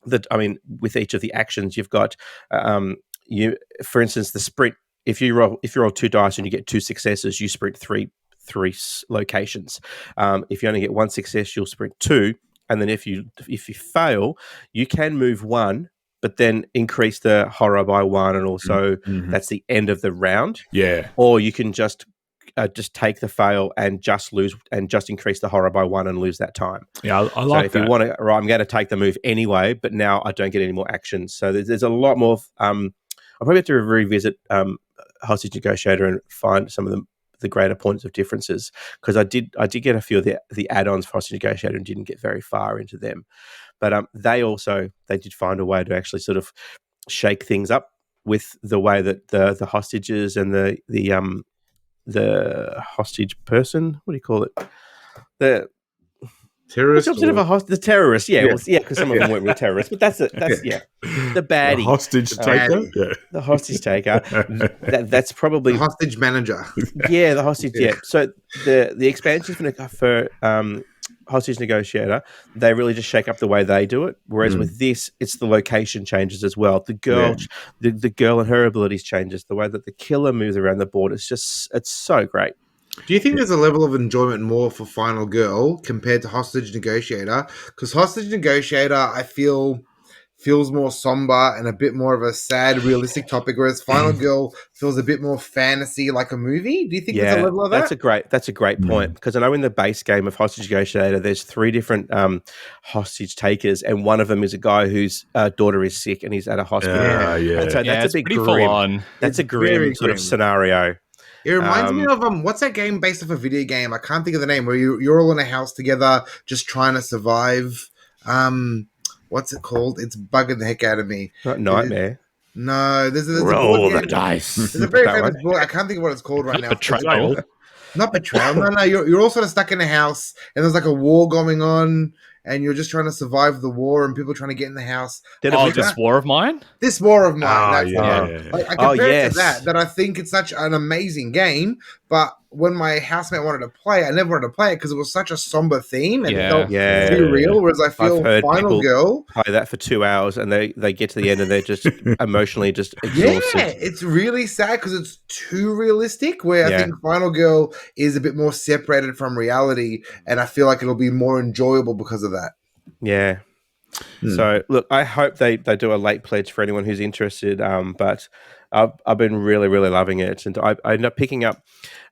with each of the actions, you've got, for instance, the sprint. If you roll 2 dice and you get 2 successes, you sprint three locations. If you only get 1 success, you'll sprint 2, and then if you fail, you can move 1, but then increase the horror by 1, and also that's the end of the round. Yeah. Or you can just take the fail and just lose and just increase the horror by 1 and lose that time. Yeah, I like if that. You want to, I'm going to take the move anyway, but now I don't get any more actions. So there's a lot more. I'll probably have to revisit Hostage Negotiator and find some of the greater points of differences because I did get a few of the add-ons for Hostage Negotiator and didn't get very far into them. But they did find a way to actually sort of shake things up with the way that the hostages and the hostage person, what do you call it? The terrorist, the terrorist, because some of them weren't real terrorists, but that's the baddie, the hostage taker, the hostage taker. That's probably the hostage manager. Yeah, the hostage. Yeah. So the expansion for Hostage Negotiator, they really just shake up the way they do it. Whereas with this, it's the location changes as well. The girl, the girl and her abilities changes. The way that the killer moves around the board, it's so great. Do you think there's a level of enjoyment more for Final Girl compared to Hostage Negotiator? Because Hostage Negotiator, I feel, feels more somber and a bit more of a sad, realistic topic, whereas Final Girl feels a bit more fantasy, like a movie. Do you think there's a level of that? That's a great point, because I know in the base game of Hostage Negotiator, there's 3 different hostage takers, and one of them is a guy whose daughter is sick and he's at a hospital. And so that's a big grim. That's a grim sort of scenario. It reminds me of what's that game based off a video game? I can't think of the name. Where you're all in a house together, just trying to survive. What's it called? It's bugging the heck out of me. Not Nightmare. No, there's roll the dice. There's a very famous book. I can't think of what it's called right now. Betrayal. Not Betrayal. No. You're all sort of stuck in a house, and there's like a war going on, and you're just trying to survive the war, and people trying to get in the house. This War of Mine? This War of Mine. I compare it to that I think it's such an amazing game, but when my housemate wanted to play, I never wanted to play it because it was such a somber theme and it felt Yeah. too real. Whereas I feel I've heard Final people Girl, play that for 2 hours and they get to the end and they're just emotionally just exhausted. yeah, it's really sad because it's too realistic. Where I Yeah. think Final Girl is a bit more separated from reality, and I feel like it'll be more enjoyable because of that. Yeah. So look, I hope they do a late pledge for anyone who's interested. But I've been really, really loving it, and I ended up picking up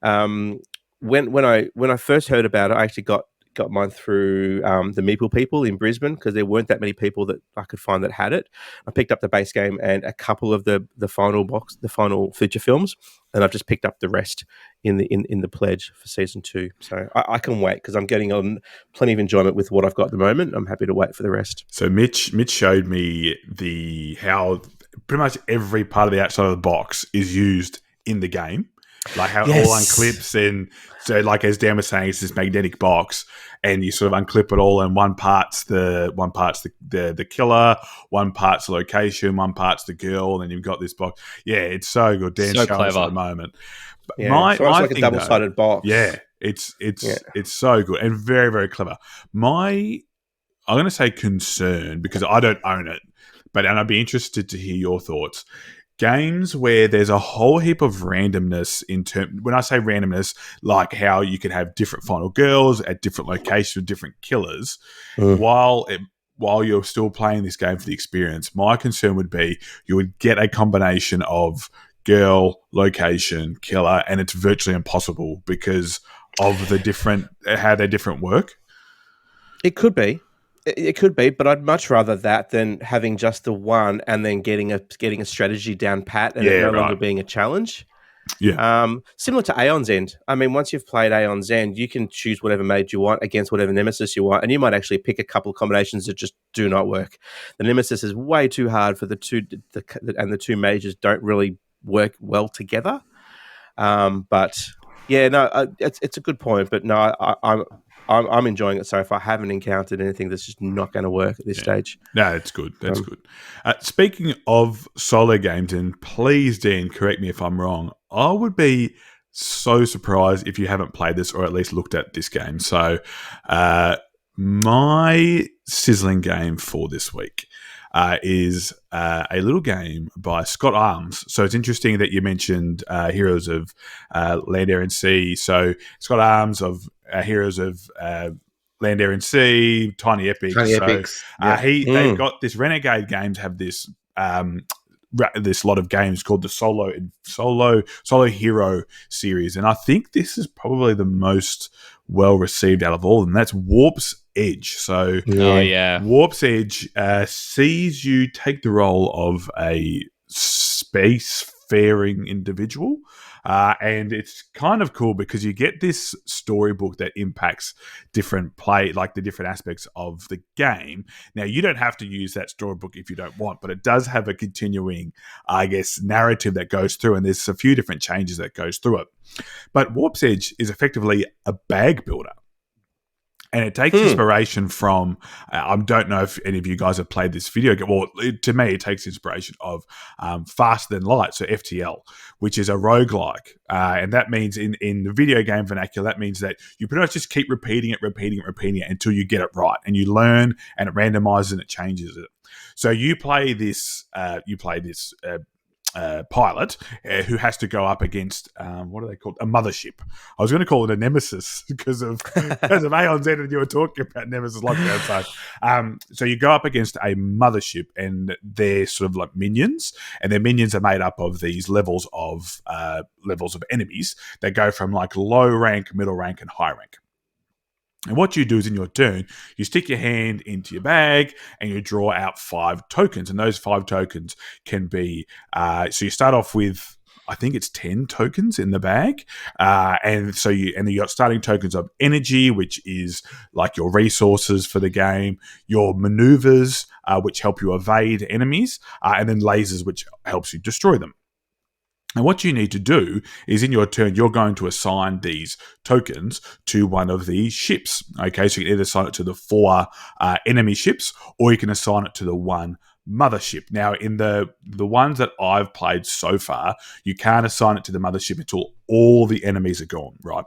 when I first heard about it. I actually got mine through the Meeple people in Brisbane because there weren't that many people that I could find that had it. I picked up the base game and a couple of the final feature films, and I've just picked up the rest in the pledge for season 2. So I can wait because I'm getting on plenty of enjoyment with what I've got at the moment. I'm happy to wait for the rest. So Mitch showed me how pretty much every part of the outside of the box is used in the game. Like how it all unclips, and so like as Dan was saying, it's this magnetic box, and you sort of unclip it all, and one part's the killer, one part's the location, one part's the girl, and then you've got this box. Yeah, it's so good. Dan's So showing us clever. at the moment. But Yeah, so it's like a thing, double-sided box. Yeah, it's so good and very, very clever. I'm going to say concern because I don't own it, and I'd be interested to hear your thoughts. Games where there's a whole heap of randomness when I say randomness, like how you could have different final girls at different locations with different killers, while you're still playing this game for the experience. My concern would be you would get a combination of girl, location, killer, and it's virtually impossible because of how they different work. It could be. It could be, but I'd much rather that than having just the one and then getting a strategy down pat and it no longer being a challenge. Yeah. Similar to Aeon's End. I mean, once you've played Aeon's End, you can choose whatever mage you want against whatever Nemesis you want, and you might actually pick a couple of combinations that just do not work. The Nemesis is way too hard for the two mages don't really work well together. But yeah, no, it's a good point. But no, I'm enjoying it so far. I haven't encountered anything that's just not going to work at this stage. No, it's good. That's good. Speaking of solo games, and please, Dan, correct me if I'm wrong, I would be so surprised if you haven't played this or at least looked at this game. So my Sizzling game for this week is a little game by Scott Arms. So it's interesting that you mentioned Heroes of Land, Air and Sea. So Scott Arms of Heroes of Land, Air and Sea, Tiny Epics. They've got this Renegade Games have this lot of games called the Solo Hero series, and I think this is probably the most well received out of all of them. That's Warp's Edge. So Warp's Edge sees you take the role of a spacefaring individual. And it's kind of cool because you get this storybook that impacts different the different aspects of the game. Now, you don't have to use that storybook if you don't want, but it does have a continuing, I guess, narrative that goes through, and there's a few different changes that goes through it. But Warp's Edge is effectively a bag builder. And it takes inspiration from, I don't know if any of you guys have played this video game. Well, to me, it takes inspiration of Faster Than Light, so FTL, which is a roguelike. And that means in the video game vernacular, that means that you pretty much just keep repeating it until you get it right. And you learn, and it randomizes and it changes it. So you play this pilot who has to go up against what are they called? A mothership. I was going to call it a Nemesis because of Aeon's End, and you were talking about Nemesis lockdown. So you go up against a mothership, and they're sort of like minions, and their minions are made up of these levels of enemies that go from like low rank, middle rank, and high rank. And what you do is in your turn, you stick your hand into your bag and you draw out 5 tokens. And those 5 tokens can be, so you start off with, I think it's 10 tokens in the bag. And then you got starting tokens of energy, which is like your resources for the game, your maneuvers, which help you evade enemies, and then lasers, which helps you destroy them. And what you need to do is in your turn, you're going to assign these tokens to one of these ships. Okay, so you can either assign it to the 4 enemy ships, or you can assign it to the 1 mothership. Now, in the ones that I've played so far, you can't assign it to the mothership until all the enemies are gone, right?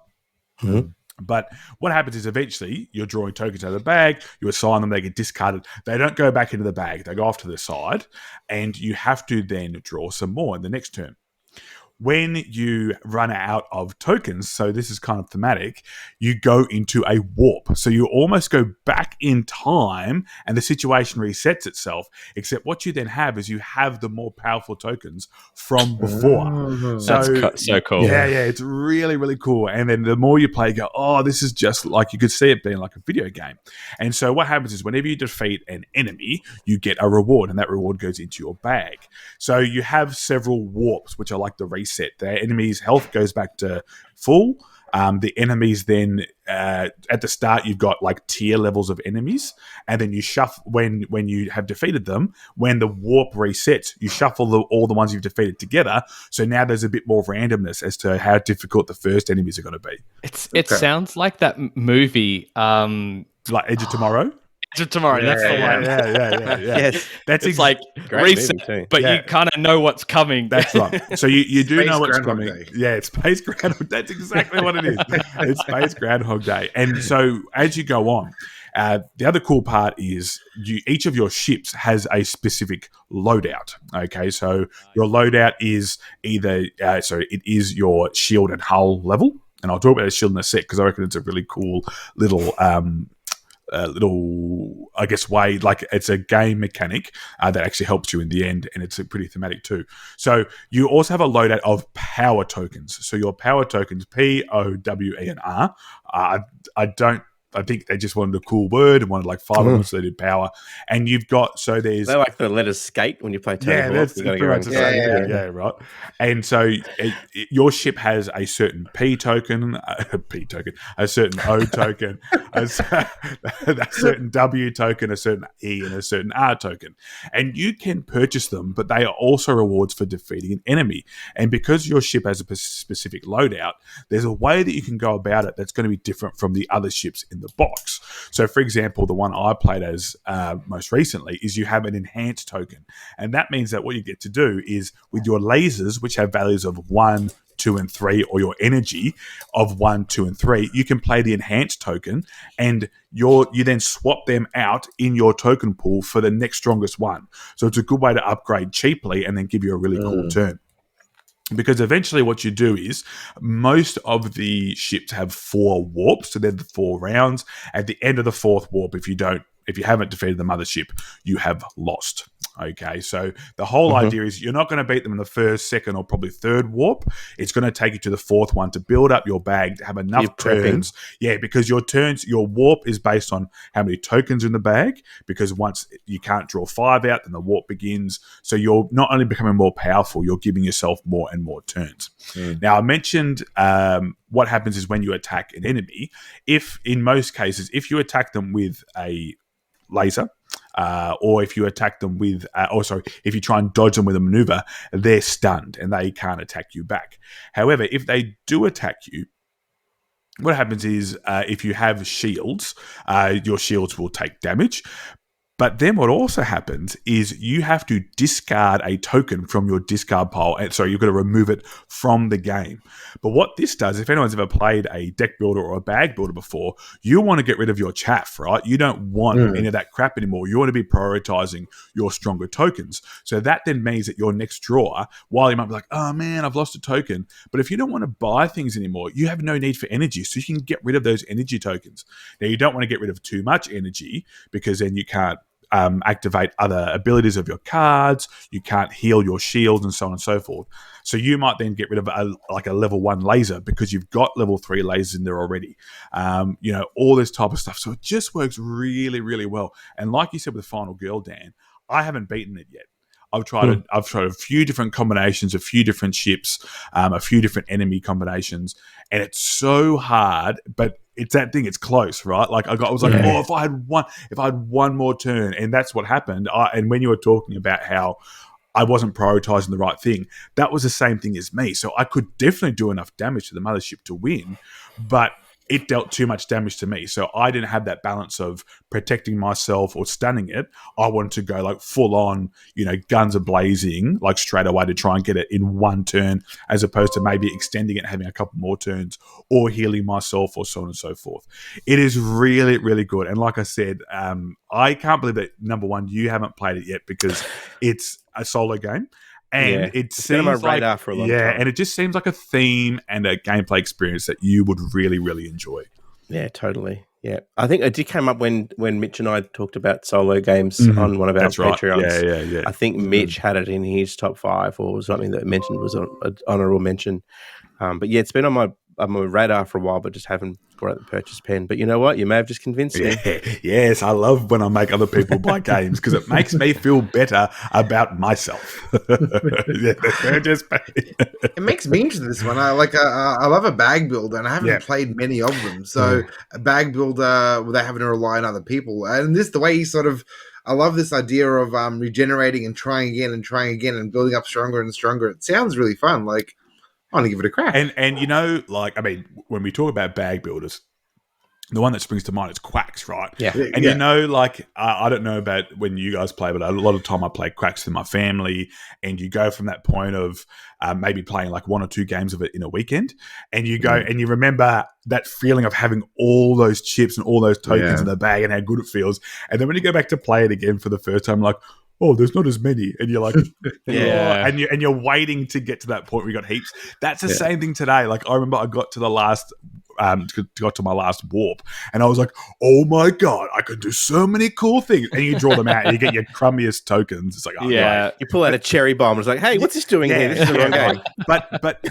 Mm-hmm. But what happens is eventually you're drawing tokens out of the bag, you assign them, they get discarded. They don't go back into the bag, they go off to the side, and you have to then draw some more in the next turn. When you run out of tokens, so this is kind of thematic, you go into a warp. So you almost go back in time and the situation resets itself, except what you then have is you have the more powerful tokens from before. That's so cool. Yeah, it's really, really cool. And then the more you play, you go, oh, this is just like, you could see it being like a video game. And so what happens is whenever you defeat an enemy, you get a reward, and that reward goes into your bag. So you have several warps, which are like the reset. The enemy's health goes back to full. The enemies then, at the start, you've got like tier levels of enemies, and then you shuffle when you have defeated them. When the warp resets, you shuffle all the ones you've defeated together. So now there's a bit more randomness as to how difficult the first enemies are going to be. It sounds like that movie, Like Edge of Tomorrow. Tomorrow, that's the one. Yeah. Yes, That's It's like Great reset, movie too. but Yeah. you kind of know what's coming. That's right. So you do Space know what's Groundhog coming. Day. Yeah, it's Space Groundhog. That's exactly what it is. It's Space Groundhog Day. And so as you go on, the other cool part is each of your ships has a specific loadout. Okay, so your loadout is either it is your shield and hull level, and I'll talk about the shield in a sec because I reckon it's a really cool little I guess way, like it's a game mechanic that actually helps you in the end, and it's pretty thematic too. So you also have a loadout of power tokens. So your power tokens, P, O, W, E, and R. I think they just wanted a cool word and wanted like 5 of them, so they did power. And you've got, so there's... They're like the letters skate when you play Tony Hawk. that's You gotta pretty go much the around same. Yeah, right. And so your ship has a certain P token, a certain O token, a certain W token, a certain E, and a certain R token. And you can purchase them, but they are also rewards for defeating an enemy. And because your ship has a specific loadout, there's a way that you can go about it that's going to be different from the other ships in the box. So, for example, the one I played as most recently is you have an enhanced token. And that means that what you get to do is with your lasers, which have values of 1, 2, and 3, or your energy of 1, 2, and 3, you can play the enhanced token, and you then swap them out in your token pool for the next strongest one. So it's a good way to upgrade cheaply and then give you a really cool turn. Because eventually what you do is most of the ships have 4 warps, so they're the 4 rounds. At the end of the 4th warp, if you haven't defeated the mothership, you have lost. Okay, so the whole idea is you're not going to beat them in the 1st, 2nd, or probably 3rd warp. It's going to take you to the 4th one to build up your bag, to have enough turns. Yeah, because your warp is based on how many tokens are in the bag, because once you can't draw 5 out, then the warp begins. So you're not only becoming more powerful, you're giving yourself more and more turns. Now, I mentioned what happens is when you attack an enemy, in most cases, if you attack them with a laser, or if you attack them with, if you try and dodge them with a maneuver, they're stunned and they can't attack you back. However, if they do attack you, what happens is if you have shields, your shields will take damage. But then what also happens is you have to discard a token from your discard pile. And so you've got to remove it from the game. But what this does, if anyone's ever played a deck builder or a bag builder before, you want to get rid of your chaff, right? You don't want any of that crap anymore. You want to be prioritizing your stronger tokens. So that then means that your next draw, while you might be like, oh man, I've lost a token. But if you don't want to buy things anymore, you have no need for energy. So you can get rid of those energy tokens. Now, you don't want to get rid of too much energy because then you can't activate other abilities of your cards, you can't heal your shields, and so on and so forth. So you might then get rid of a level 1 laser because you've got level 3 lasers in there already. All this type of stuff. So it just works really, really well. And like you said with Final Girl, Dan, I haven't beaten it yet. I've tried a few different combinations, a few different ships, a few different enemy combinations, and it's so hard, but it's that thing. It's close, right? Like I was like, if I had one more turn, and that's what happened. And when you were talking about how I wasn't prioritizing the right thing, that was the same thing as me. So I could definitely do enough damage to the mothership to win, but it dealt too much damage to me. So I didn't have that balance of protecting myself or stunning it. I wanted to go like full on, guns are blazing, like straight away to try and get it in one turn, as opposed to maybe extending it and having a couple more turns or healing myself or so on and so forth. It is really, really good. And like I said, I can't believe that, number one, you haven't played it yet because it's a solo game. And it's been on my radar for a long time. And it just seems like a theme and a gameplay experience that you would really, really enjoy. Yeah, totally. Yeah, I think it did come up when Mitch and I talked about solo games on one of our Patreons. Yeah. I think Mitch had it in his top 5 or something that mentioned was an honorable mention. But yeah, it's been on my radar for a while, but just haven't brought out the purchase pen. But you know what? You may have just convinced me. Yes, I love when I make other people buy games because it makes me feel better about myself. It makes me into this one. I love a bag builder, and I haven't played many of them. So a bag builder without having to rely on other people, and the way he sort of. I love this idea of regenerating and trying again and building up stronger and stronger. It sounds really fun. Like, I want to give it a crack. And when we talk about bag builders, the one that springs to mind is Quacks, right? Yeah. And I don't know about when you guys play, but a lot of time I play Quacks with my family, and you go from that point of maybe playing like 1 or 2 games of it in a weekend, and you go and you remember that feeling of having all those chips and all those tokens in the bag and how good it feels. And then when you go back to play it again for the first time, like, oh, there's not as many. And you're like, and you're waiting to get to that point where you got heaps. That's the same thing today. Like, I remember I got to the last, got to my last warp, and I was like, oh my God, I can do so many cool things. And you draw them out and you get your crummiest tokens. It's like, great. You pull out a cherry bomb. It's like, hey, what's this doing here? This is the wrong game. But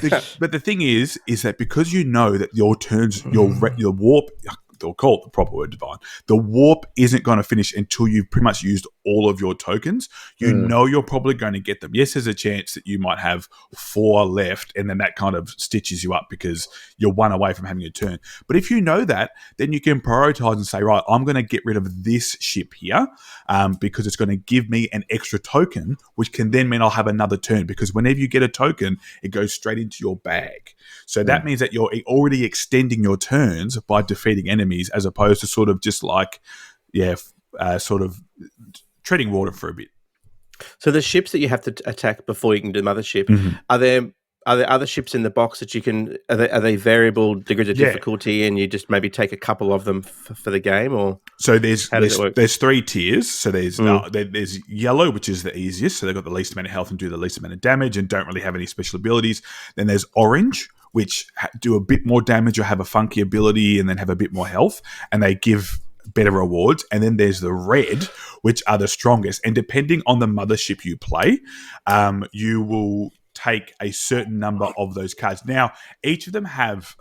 the thing is that because you know that your turns, your warp, they'll call it the proper word, Divine. The warp isn't going to finish until you've pretty much used all of your tokens. You know you're probably going to get them. Yes, there's a chance that you might have 4 left, and then that kind of stitches you up because you're 1 away from having a turn. But if you know that, then you can prioritize and say, right, I'm going to get rid of this ship here because it's going to give me an extra token, which can then mean I'll have another turn, because whenever you get a token, it goes straight into your bag. So that means that you're already extending your turns by defeating enemies, as opposed to sort of just like, sort of treading water for a bit. So the ships that you have to attack before you can do the mothership, are there other ships in the box that you can? Are they variable degrees of difficulty, and you just maybe take a couple of them for the game, or? So there's 3 tiers. So there's yellow, which is the easiest. So they've got the least amount of health and do the least amount of damage, and don't really have any special abilities. Then there's orange, which do a bit more damage or have a funky ability, and then have a bit more health, and they give better rewards. And then there's the red, which are the strongest. And depending on the mothership you play, you will take a certain number of those cards. Now, each of them have,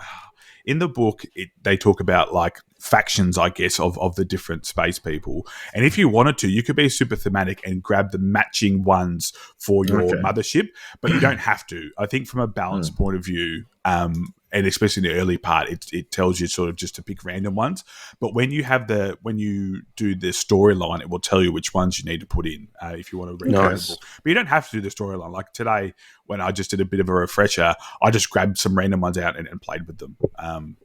in the book, they talk about like factions, I guess, of the different space people. And if you wanted to, you could be super thematic and grab the matching ones for your mothership, but you don't have to. I think from a balance point of view, and especially in the early part, it tells you sort of just to pick random ones. But when you do the storyline, it will tell you which ones you need to put in if you want to read the book. But you don't have to do the storyline. Like today, when I just did a bit of a refresher, I just grabbed some random ones out and played with them.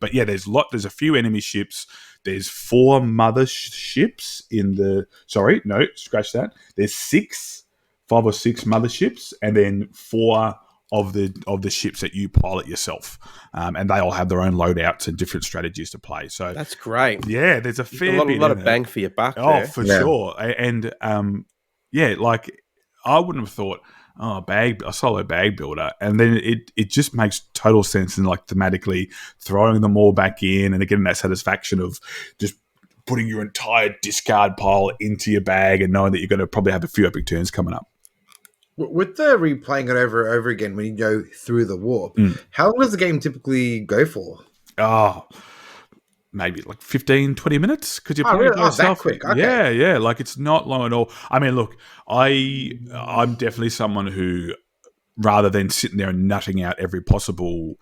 But yeah, there's a few enemy ships. There's 4 mother ships in the. Sorry, no, scratch that. There's 5 or 6 motherships, and then 4 of the ships that you pilot yourself, and they all have their own loadouts and different strategies to play. So that's great. Yeah, there's a lot of bang for your buck. Oh, for sure. And like I wouldn't have thought, a solo bag builder, and then it just makes total sense, and like thematically throwing them all back in and getting that satisfaction of just putting your entire discard pile into your bag and knowing that you're going to probably have a few epic turns coming up. With the replaying it over and over again when you go through the warp, how long does the game typically go for? Oh, maybe like 15, 20 minutes. Because you're playing it by yourself. That quick. Okay. Yeah. Like it's not long at all. I mean, look, I'm definitely someone who, rather than sitting there and nutting out every possible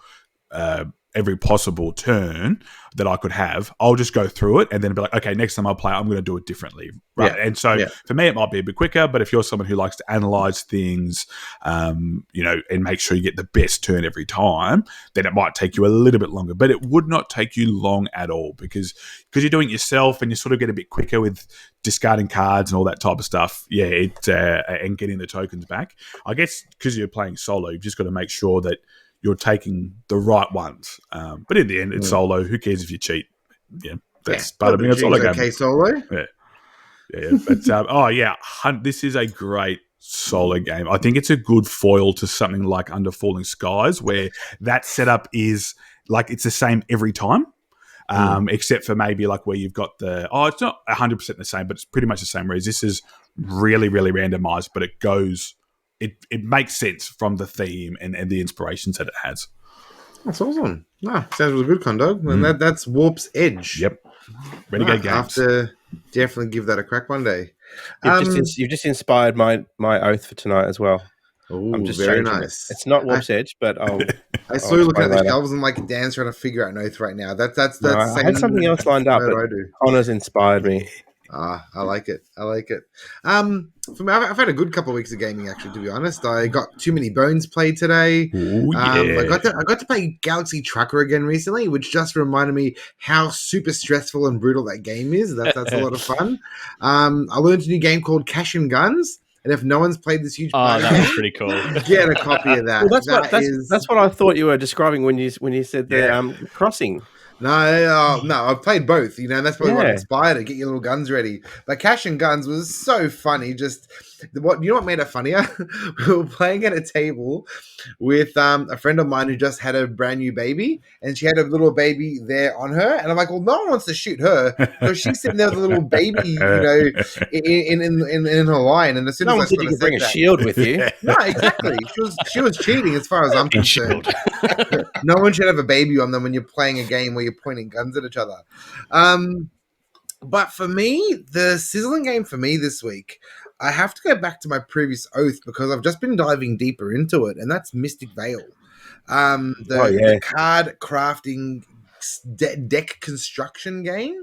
every possible turn that I could have, I'll just go through it and then be like, okay, next time I play, I'm going to do it differently. Right. Yeah. And so for me, it might be a bit quicker, but if you're someone who likes to analyze things, and make sure you get the best turn every time, then it might take you a little bit longer, but it would not take you long at all because you're doing it yourself and you sort of get a bit quicker with discarding cards and all that type of stuff. Yeah. And getting the tokens back. I guess because you're playing solo, you've just got to make sure that you're taking the right ones. But in the end, it's solo. Who cares if you cheat? Yeah, that's part of being a solo game. Okay, solo. Yeah. But this is a great solo game. I think it's a good foil to something like Under Falling Skies, where that setup is like it's the same every time. Except for maybe like where you've got it's not 100% the same, but it's pretty much the same. Whereas this is really, really randomized, but it makes sense from the theme and the inspirations that it has. That's awesome. Sounds really good, Kondo. And that's Warp's Edge. Yep. Renegade Games. I have to definitely give that a crack one day. You've just inspired my oath for tonight as well. Oh, very nice. It's not Warp's Edge, but I saw you looking at the shelves and like Dan's trying to figure out an oath right now. That's I had something else lined up, but Connor's inspired me. I like it. For me, I've had a good couple of weeks of gaming, actually, to be honest. I got Too Many Bones played today. Ooh, yeah. I got to play Galaxy Trucker again recently, which just reminded me how super stressful and brutal that game is. That's a lot of fun. I learned a new game called Cash and Guns. And if no one's played this huge that was pretty cool. Get a copy of that. Well, that's what I thought you were describing when you said the crossing. No, I've played both, and that's probably what inspired it. Get your little guns ready. But Cash and Guns was so funny. Just what made it funnier? We were playing at a table with a friend of mine who just had a brand new baby, and she had a little baby there on her. And I'm like, well, no one wants to shoot her, so she's sitting there with a little baby, in her line. And as soon as I you can bring a shield with you, no, exactly. She was cheating as far as I'm concerned. No one should have a baby on them when you're playing a game where you're pointing guns at each other. But for me, the Sizzling game for me this week, I have to go back to my previous oath because I've just been diving deeper into it, and that's Mystic Vale. The card crafting deck construction game.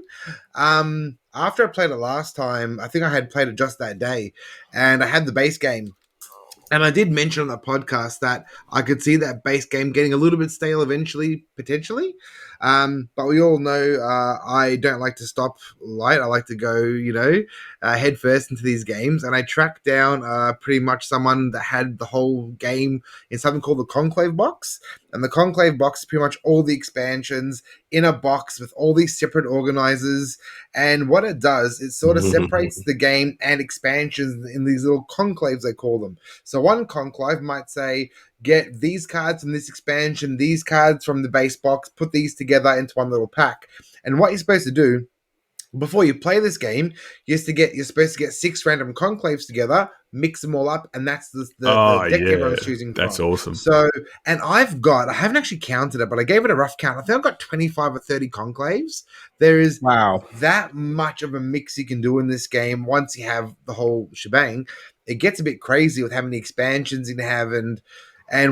After I played it last time, I think I had played it just that day, and I had the base game. And I did mention on the podcast that I could see that base game getting a little bit stale eventually, potentially. But we all know I don't like to stop light. I like to go, head first into these games. And I tracked down pretty much someone that had the whole game in something called the Conclave box. And the Conclave box is pretty much all the expansions in a box with all these separate organizers. And what it does, it sort of separates the game and expansions in these little conclaves, they call them. So one conclave might say, get these cards from this expansion, these cards from the base box, put these together into one little pack. And what you're supposed to do before you play this game, you're supposed to get 6 random conclaves together, mix them all up, and that's the deck everyone's choosing from. That's awesome. So, and I haven't actually counted it, but I gave it a rough count. I think I've got 25 or 30 conclaves. There is that much of a mix you can do in this game once you have the whole shebang. It gets a bit crazy with how many expansions you can have and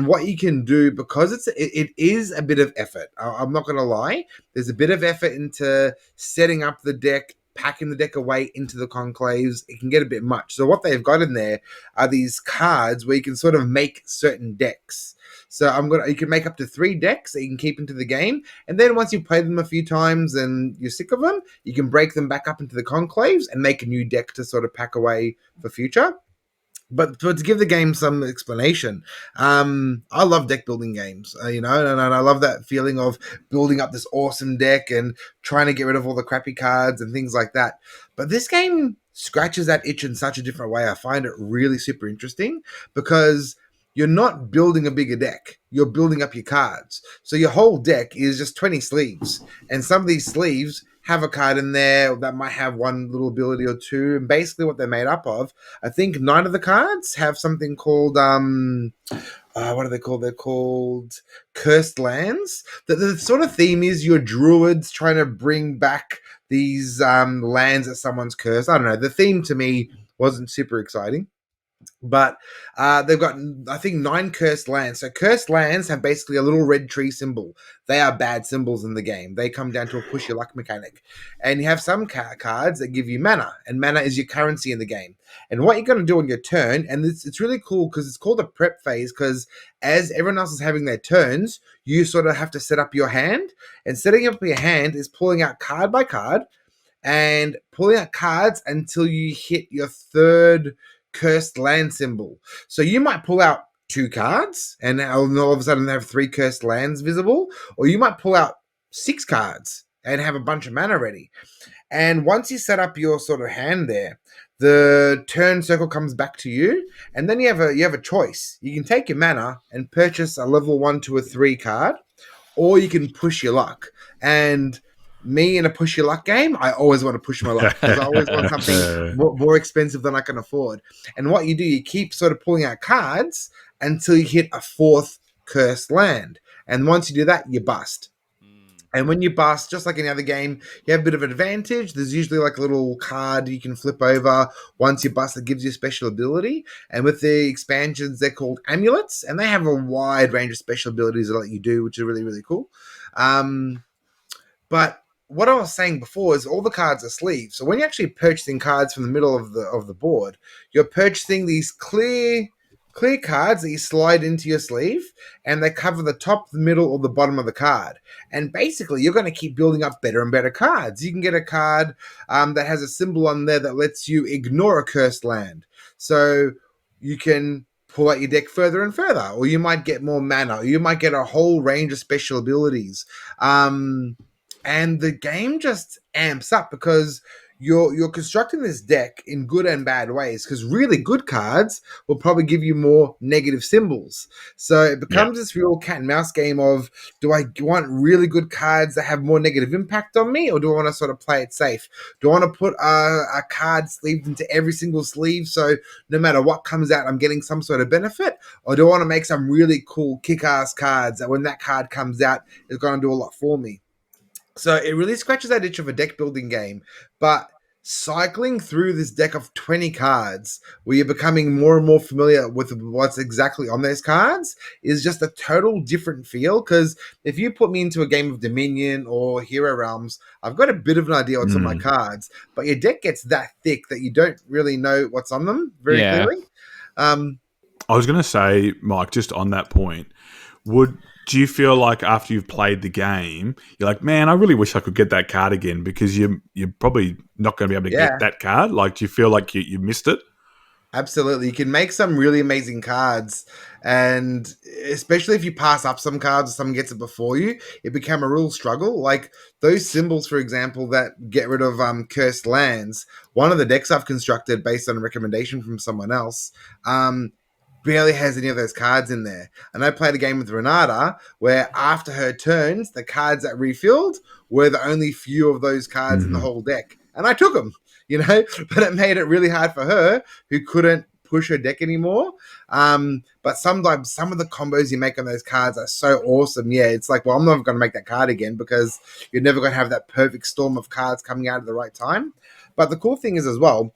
what you can do, because it is a bit of effort. I'm not going to lie. There's a bit of effort into setting up the deck, packing the deck away into the conclaves. It can get a bit much. So what they've got in there are these cards where you can sort of make certain decks. So you can make up to 3 decks that you can keep into the game. And then once you play them a few times and you're sick of them, you can break them back up into the conclaves and make a new deck to sort of pack away for future. But to give the game some explanation, I love deck building games, and I love that feeling of building up this awesome deck and trying to get rid of all the crappy cards and things like that. But this game scratches that itch in such a different way. I find it really super interesting because you're not building a bigger deck. You're building up your cards. So your whole deck is just 20 sleeves, and some of these sleeves have a card in there that might have one little ability or two, and basically what they're made up of, I think 9 of the cards have something called what are they called? They're called cursed lands. The sort of theme is your druids trying to bring back these lands that someone's cursed. I don't know. The theme to me wasn't super exciting. But they've got, I think, 9 cursed lands. So cursed lands have basically a little red tree symbol. They are bad symbols in the game. They come down to a push your luck mechanic. And you have some cards that give you mana, and mana is your currency in the game. And what you're going to do on your turn, and it's really cool because it's called a prep phase, because as everyone else is having their turns, you sort of have to set up your hand. And setting up your hand is pulling out card by card and pulling out cards until you hit your 3rd cursed land symbol. So you might pull out 2 cards and all of a sudden have 3 cursed lands visible, or you might pull out 6 cards and have a bunch of mana ready. And once you set up your sort of hand there, the turn circle comes back to you, and then you have a choice. You can take your mana and purchase a level 1 to a 3 card, or you can push your luck. And me in a push your luck game, I always want to push my luck because I always want something more expensive than I can afford. And what you do, you keep sort of pulling out cards until you hit a 4th cursed land. And once you do that, you bust. And when you bust, just like any other game, you have a bit of an advantage. There's usually like a little card you can flip over once you bust that gives you a special ability. And with the expansions, they're called amulets, and they have a wide range of special abilities that let you do, which is really, really cool. But what I was saying before is all the cards are sleeves. So when you're actually purchasing cards from the middle of the board, you're purchasing these clear cards that you slide into your sleeve, and they cover the top, the middle, or the bottom of the card. And basically, you're going to keep building up better and better cards. You can get a card that has a symbol on there that lets you ignore a cursed land. So you can pull out your deck further and further, or you might get more mana, or you might get a whole range of special abilities. And the game just amps up because you're constructing this deck in good and bad ways, because really good cards will probably give you more negative symbols. So it becomes this real cat and mouse game of, do I want really good cards that have more negative impact on me, or do I want to sort of play it safe? Do I want to put a card sleeved into every single sleeve so no matter what comes out, I'm getting some sort of benefit? Or do I want to make some really cool kick-ass cards that when that card comes out, is going to do a lot for me? So it really scratches that itch of a deck building game, but cycling through this deck of 20 cards where you're becoming more and more familiar with what's exactly on those cards is just a total different feel. Because if you put me into a game of Dominion or Hero Realms, I've got a bit of an idea what's on my cards, but your deck gets that thick that you don't really know what's on them very clearly. I was going to say, Mike, just on that point, do you feel like after you've played the game, you're like, man, I really wish I could get that card again, because you're probably not going to be able to get that card? Like, do you feel like you missed it? Absolutely. You can make some really amazing cards, and especially if you pass up some cards or someone gets it before you, it become a real struggle. Like those symbols, for example, that get rid of cursed lands, one of the decks I've constructed based on a recommendation from someone else, barely has any of those cards in there. And I played a game with Renata where after her turns, the cards that refilled were the only few of those cards in the whole deck. And I took them, but it made it really hard for her, who couldn't push her deck anymore. But sometimes some of the combos you make on those cards are so awesome. Yeah, it's like, well, I'm never going to make that card again, because you're never going to have that perfect storm of cards coming out at the right time. But the cool thing is as well,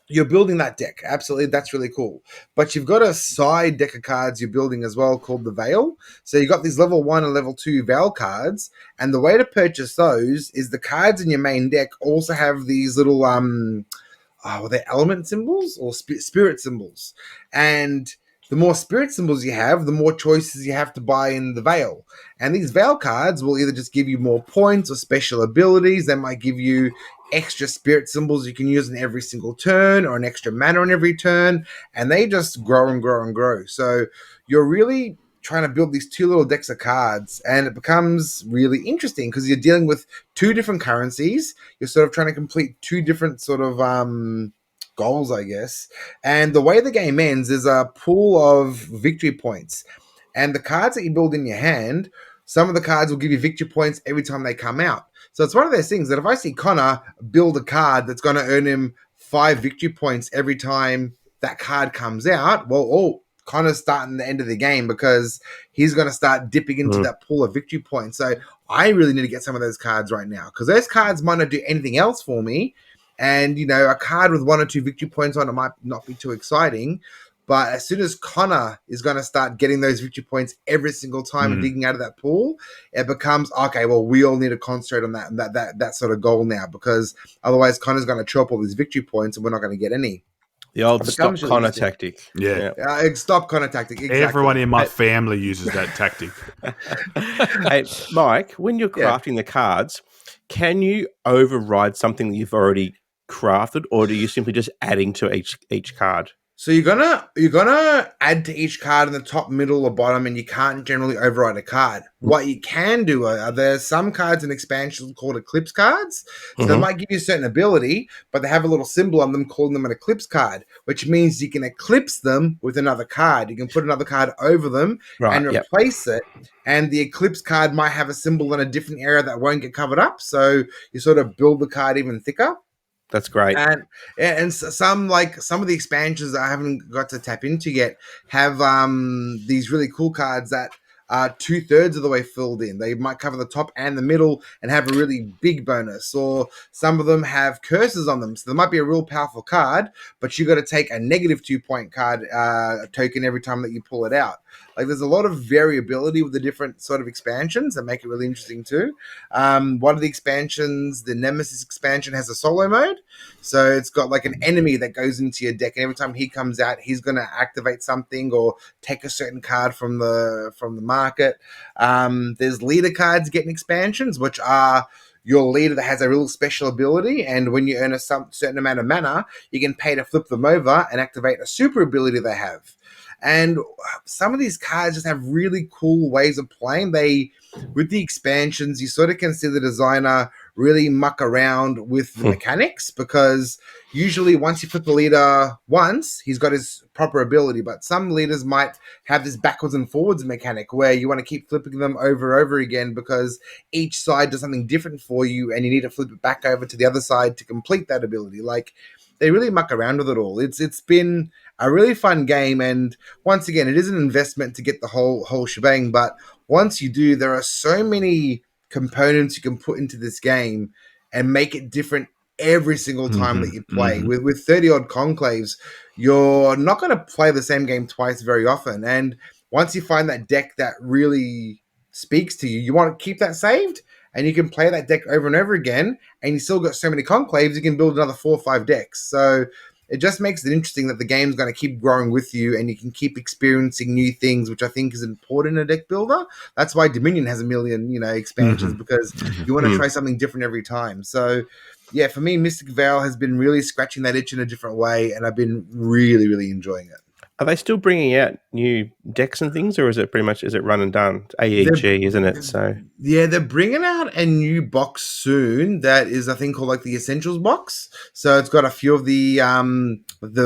you're building that deck. Absolutely, that's really cool. But you've got a side deck of cards you're building as well called the Vale. So you've got these level 1 and level 2 Vale cards. And the way to purchase those is the cards in your main deck also have these little, are they element symbols or spirit symbols? And the more spirit symbols you have, the more choices you have to buy in the Vale. And these Vale cards will either just give you more points or special abilities. They might give you extra spirit symbols you can use in every single turn, or an extra mana on every turn, and they just grow and grow and grow. So you're really trying to build these 2 little decks of cards, and it becomes really interesting because you're dealing with 2 different currencies. You're sort of trying to complete 2 different sort of goals, I guess. And the way the game ends is a pool of victory points, and the cards that you build in your hand, some of the cards will give you victory points every time they come out. So it's one of those things that if I see Conor build a card that's going to earn him 5 victory points every time that card comes out, well, Conor's starting the end of the game, because he's going to start dipping into that pool of victory points. So I really need to get some of those cards right now, because those cards might not do anything else for me. And, a card with 1 or 2 victory points on it might not be too exciting. But as soon as Conor is going to start getting those victory points every single time and digging out of that pool, it becomes, okay, well, we all need to concentrate on that sort of goal now, because otherwise Conor's going to chop all these victory points and we're not going to get any. The old stop Conor tactic. Yeah. Stop Conor tactic. Exactly. Everyone in my family uses that tactic. Hey, Mike, when you're crafting the cards, can you override something that you've already crafted, or do you simply just adding to each card? So you're gonna add to each card in the top, middle, or bottom, and you can't generally override a card. What you can do are there's some cards in expansions called eclipse cards. So they might give you a certain ability, but they have a little symbol on them calling them an eclipse card, which means you can eclipse them with another card. You can put another card over them and replace it. And the eclipse card might have a symbol in a different area that won't get covered up. So you sort of build the card even thicker. That's great. And some of the expansions that I haven't got to tap into yet have these really cool cards that are 2/3 of the way filled in. They might cover the top and the middle and have a really big bonus. Or some of them have curses on them. So there might be a real powerful card, but you got to take a negative 2-point card token every time that you pull it out. Like, there's a lot of variability with the different sort of expansions that make it really interesting too. One of the expansions, the Nemesis expansion, has a solo mode. So it's got like an enemy that goes into your deck, and every time he comes out, he's going to activate something or take a certain card from the market. There's leader cards getting expansions, which are your leader that has a real special ability, and when you earn a certain amount of mana, you can pay to flip them over and activate a super ability they have. And some of these cards just have really cool ways of playing. With the expansions, you sort of can see the designer really muck around with the mechanics, because usually once you flip the leader once, he's got his proper ability. But some leaders might have this backwards and forwards mechanic where you want to keep flipping them over and over again because each side does something different for you, and you need to flip it back over to the other side to complete that ability. Like, they really muck around with it all. It's been a really fun game, and once again, it is an investment to get the whole shebang. But once you do, there are so many components you can put into this game and make it different every single time that you play. With 30 odd conclaves, you're not going to play the same game twice very often. And once you find that deck that really speaks to you, you want to keep that saved, and you can play that deck over and over again, and you still got so many conclaves, you can build another 4 or 5 decks. So it just makes it interesting that the game's going to keep growing with you, and you can keep experiencing new things, which I think is important in a deck builder. That's why Dominion has a million, expansions, because you want to try something different every time. So yeah, for me, Mystic Vale has been really scratching that itch in a different way, and I've been really, really enjoying it. Are they still bringing out new decks and things, or is it run and done? It's AEG, isn't it? So yeah, they're bringing out a new box soon that is, I think, called like the Essentials box. So it's got a few of the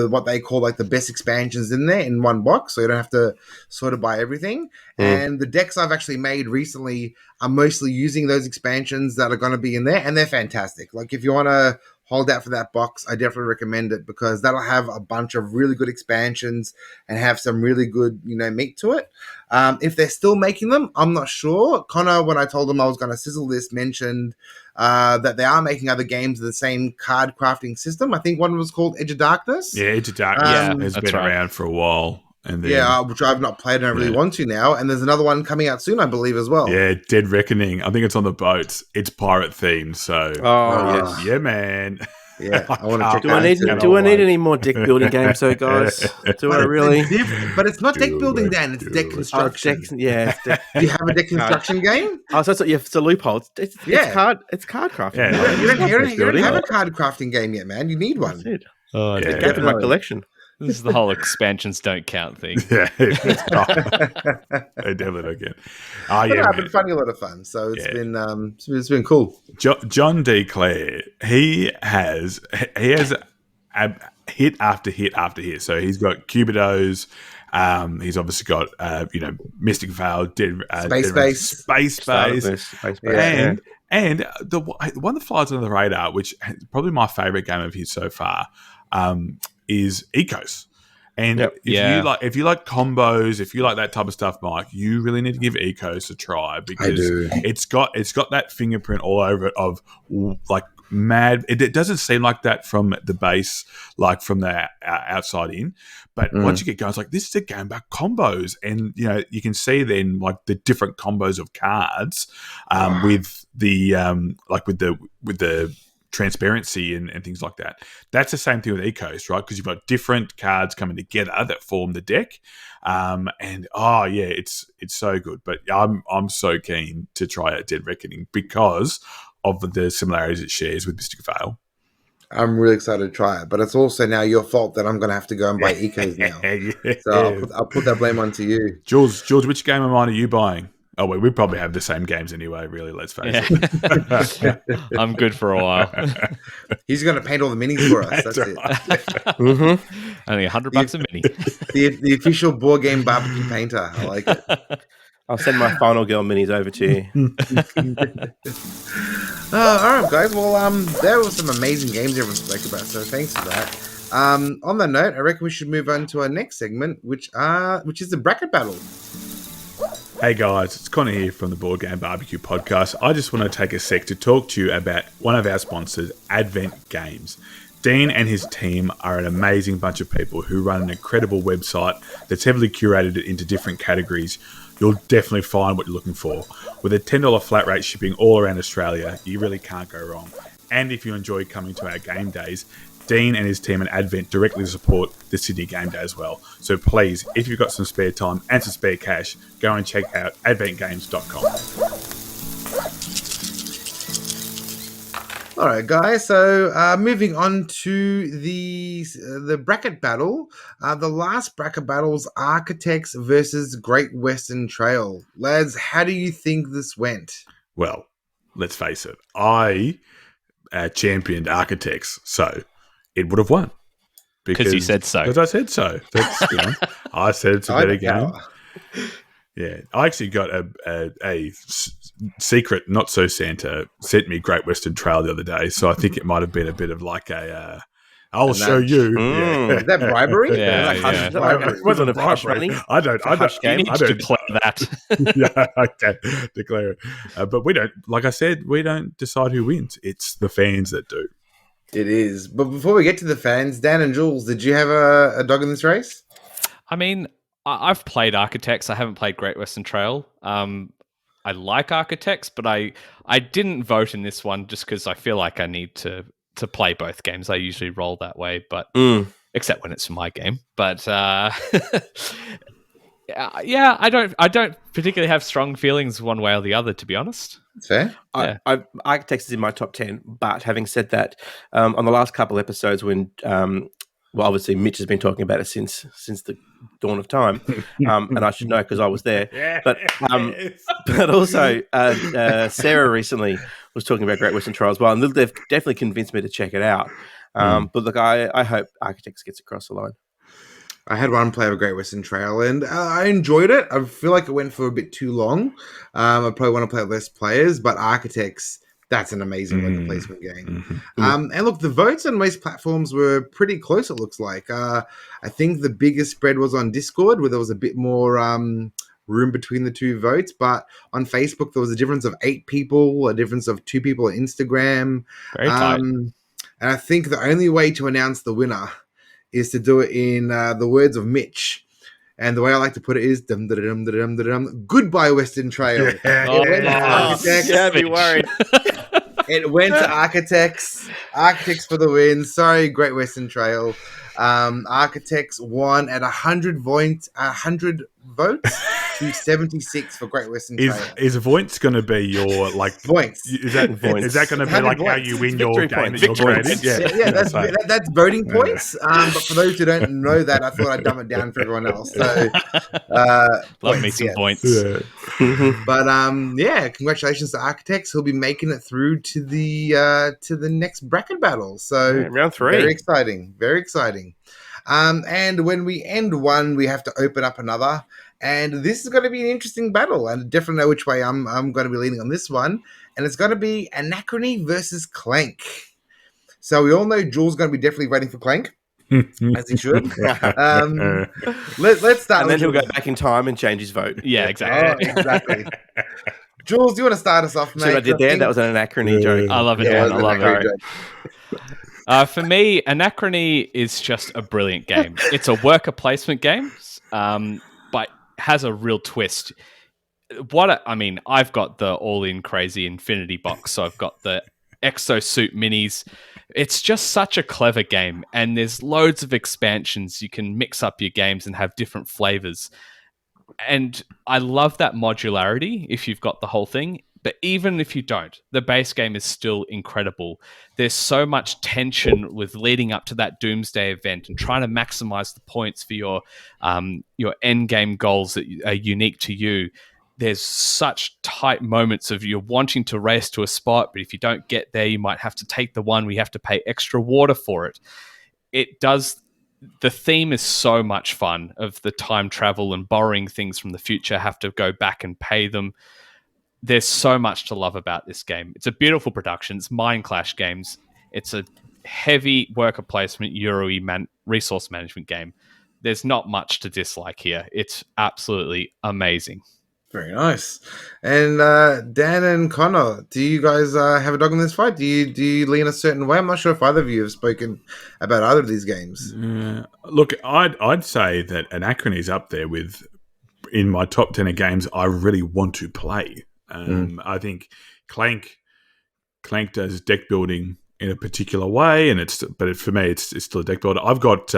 what they call like the best expansions in there in one box, so you don't have to sort of buy everything. And the decks I've actually made recently are mostly using those expansions that are going to be in there, and they're fantastic. Like, if you want to hold out for that box, I definitely recommend it, because that'll have a bunch of really good expansions and have some really good, meat to it. If they're still making them, I'm not sure. Conor, when I told him I was going to sizzle this, mentioned that they are making other games of the same card crafting system. I think one was called Edge of Darkness. Yeah, Edge of Darkness has been around for a while. And then, which I've not played and I really want to now. And there's another one coming out soon, I believe, as well. Yeah, Dead Reckoning. I think it's on the boats. It's pirate themed, so yes. Yeah, man. Yeah, I want to check. Do I need any more deck building games, though, guys? Do I really? But it's not deck building, Dan. It's deck construction. Do you have a deck construction game? Oh, so it's a loophole. It's card crafting. Yeah. You don't have a card crafting game yet, man. You need one. That's it. Oh, it's got in my collection. This is the whole expansions don't count thing. Yeah, it's not. They definitely don't count. I've been finding a lot of fun, so it's been cool. John D. Clare, he has hit after hit after hit. So he's got Cubidos. He's obviously got Mystic Vale, Space Base, and the one that flies under the radar, which is probably my favorite game of his so far, is Ecos. And if you like combos, if you like that type of stuff, Mike, you really need to give Ecos a try, because it's got that fingerprint all over it of like mad. It doesn't seem like that from the base, like from the outside in. But once you get going, it's like, this is a game about combos. And, you can see then like the different combos of cards with the with the transparency and things like that. That's the same thing with Ecos, right? Because you've got different cards coming together that form the deck. It's so good. But I'm so keen to try out Dead Reckoning because of the similarities it shares with Mystic Vale. I'm really excited to try it, but it's also now your fault that I'm going to have to go and buy Ecos now. So I'll put that blame onto you. Jules, which game of mine are you buying? Oh, we probably have the same games anyway, really, let's face it. I'm good for a while. He's going to paint all the minis for us. That's it. Only $100 a mini. The official board game barbecue painter. I like it. I'll send my Final Girl minis over to you. All right, guys. Well, there were some amazing games everyone spoke about, so thanks for that. On that note, I reckon we should move on to our next segment, which is the bracket battle. Hey guys, it's Conor here from the Board Game Barbecue podcast. I just want to take a sec to talk to you about one of our sponsors, Advent Games. Dean and his team are an amazing bunch of people who run an incredible website that's heavily curated into different categories. You'll definitely find what you're looking for. With a $10 flat rate shipping all around Australia, you really can't go wrong. And if you enjoy coming to our game days, Dean and his team at Advent directly support the Sydney Game Day as well. So please, if you've got some spare time and some spare cash, go and check out adventgames.com. All right, guys. So moving on to the bracket battle. The last bracket battle was Architects versus Great Western Trail. Lads, how do you think this went? Well, let's face it. I championed Architects, so it would have won. Because you said so. Because I said so. That's, I said it's a better game. Yeah, I actually got a secret, not so Santa, sent me Great Western Trail the other day, so I think it might have been a bit of like a, I'll show you. Is that bribery? Yeah. Bribery. It wasn't bribery. I don't declare that. Yeah, I can declare it. But we don't, like I said, we don't decide who wins. It's the fans that do. It is. But before we get to the fans, Dan and Jules, did you have a dog in this race? I mean, I've played Architects. I haven't played Great Western Trail. I like Architects, but I didn't vote in this one just because I feel like I need to play both games. I usually roll that way, but except when it's my game. But yeah, I don't particularly have strong feelings one way or the other, to be honest. That's fair. Yeah. Architects is in my top 10, but having said that, on the last couple episodes when well, obviously Mitch has been talking about it since the dawn of time, and I should know because I was there. But also Sarah recently was talking about Great Western Trail as well, and they've definitely convinced me to check it out. But look, I hope Architects gets across the line. I had one play of Great Western Trail, and I enjoyed it. I feel like it went for a bit too long. I probably want to play with less players, but Architects, that's an amazing worker placement game. And look, the votes on most platforms were pretty close, it looks like. I think the biggest spread was on Discord, where there was a bit more room between the two votes. But on Facebook, there was a difference of 8 people, a difference of 2 people on Instagram. Very tight. And I think the only way to announce the winner is to do it in the words of Mitch. And the way I like to put it is goodbye Western Trail. It went to Architects. Yeah, be worried. It went to Architects. Architects for the win. Sorry, Great Western Trail. Architects won at 100 votes to 76 for Great Western Trail. Is Voints going to be your points? Is that going to be like how you win your game that you're creating? Yeah, that's voting points. But for those who don't know that, I thought I'd dumb it down for everyone else. So, love me some points. Yeah. But congratulations to Architects who'll be making it through to the next bracket battle. So round 3, very exciting, very exciting. And when we end one, we have to open up another. And this is going to be an interesting battle. And I definitely know which way I'm going to be leaning on this one. And it's going to be Anchrony versus Clank. So we all know Jules is going to be definitely voting for Clank, as he should. Let's start. And then he'll go back in time and change his vote. Yeah, exactly. Exactly. Jules, do you want to start us off, See what mate? I did there? That was an Anachrony joke. I love it, Yeah, man. I love Anachrony it. joke. For me, Anchrony is just a brilliant game. It's a worker placement game, but has a real twist. I've got the all-in crazy Infinity box, so I've got the Exosuit minis. It's just such a clever game, and there's loads of expansions. You can mix up your games and have different flavors. And I love that modularity if you've got the whole thing. But even if you don't, the base game is still incredible. There's so much tension with leading up to that Doomsday event and trying to maximize the points for your end game goals that are unique to you. There's such tight moments of you're wanting to race to a spot, but if you don't get there, you might have to take the one where you have to pay extra water for it. The theme is so much fun of the time travel and borrowing things from the future, have to go back and pay them. There's so much to love about this game. It's a beautiful production. It's Mind Clash Games. It's a heavy worker placement, Euro-y resource management game. There's not much to dislike here. It's absolutely amazing. Very nice. And Dan and Connor, do you guys have a dog in this fight? Do you lean a certain way? I'm not sure if either of you have spoken about either of these games. Look, I'd say that Anchrony is up there with in my top 10 of games I really want to play. I think Clank does deck building in a particular way, but for me, it's still a deck builder. I've got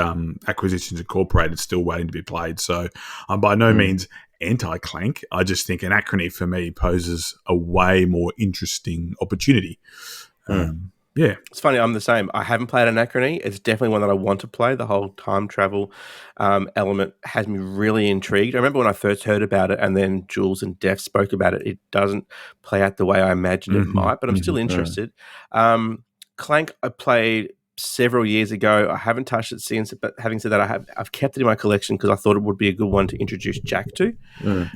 Acquisitions Incorporated still waiting to be played, so I'm by no means anti-Clank. I just think Anchrony for me poses a way more interesting opportunity. Yeah. It's funny, I'm the same. I haven't played Anachrony. It's definitely one that I want to play. The whole time travel element has me really intrigued. I remember when I first heard about it and then Jules and Def spoke about it. It doesn't play out the way I imagined it might, but I'm still interested. Clank I played several years ago. I haven't touched it since, but having said that, I've kept it in my collection because I thought it would be a good one to introduce Jack to.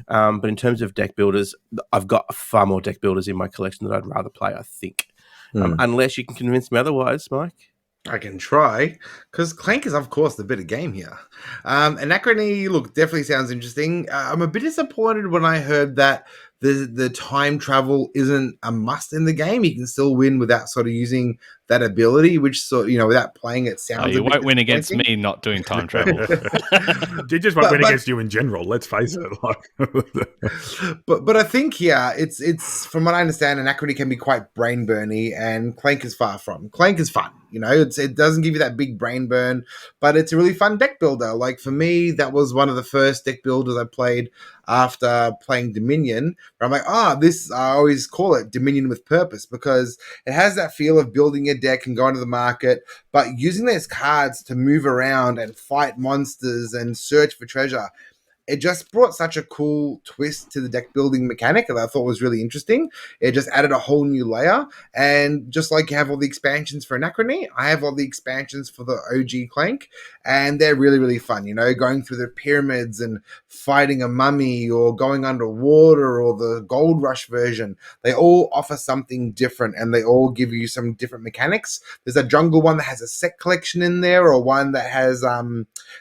But in terms of deck builders, I've got far more deck builders in my collection that I'd rather play, I think. Unless you can convince me otherwise, Mike. I can try, because Clank is, of course, the better game here. Anachrony, look, definitely sounds interesting. I'm a bit disappointed when I heard that the time travel isn't a must in the game. You can still win without sort of using that ability, which without playing it sounds. You won't win against me not doing time travel. You just won't win against you in general. Let's face it. But I think here it's from what I understand, Anachrony can be quite brain burny, and Clank is far from. Clank is fun. It doesn't give you that big brain burn, but it's a really fun deck builder. Like for me, that was one of the first deck builders I played after playing Dominion. Where I'm like, I always call it Dominion with purpose, because it has that feel of building a deck and going to the market, but using those cards to move around and fight monsters and search for treasure. It just brought such a cool twist to the deck building mechanic that I thought was really interesting. It just added a whole new layer. And just like you have all the expansions for Anachrony, I have all the expansions for the OG Clank. And they're really, really fun. Going through the pyramids and fighting a mummy, or going underwater, or the Gold Rush version. They all offer something different, and they all give you some different mechanics. There's a jungle one that has a set collection in there, or one that has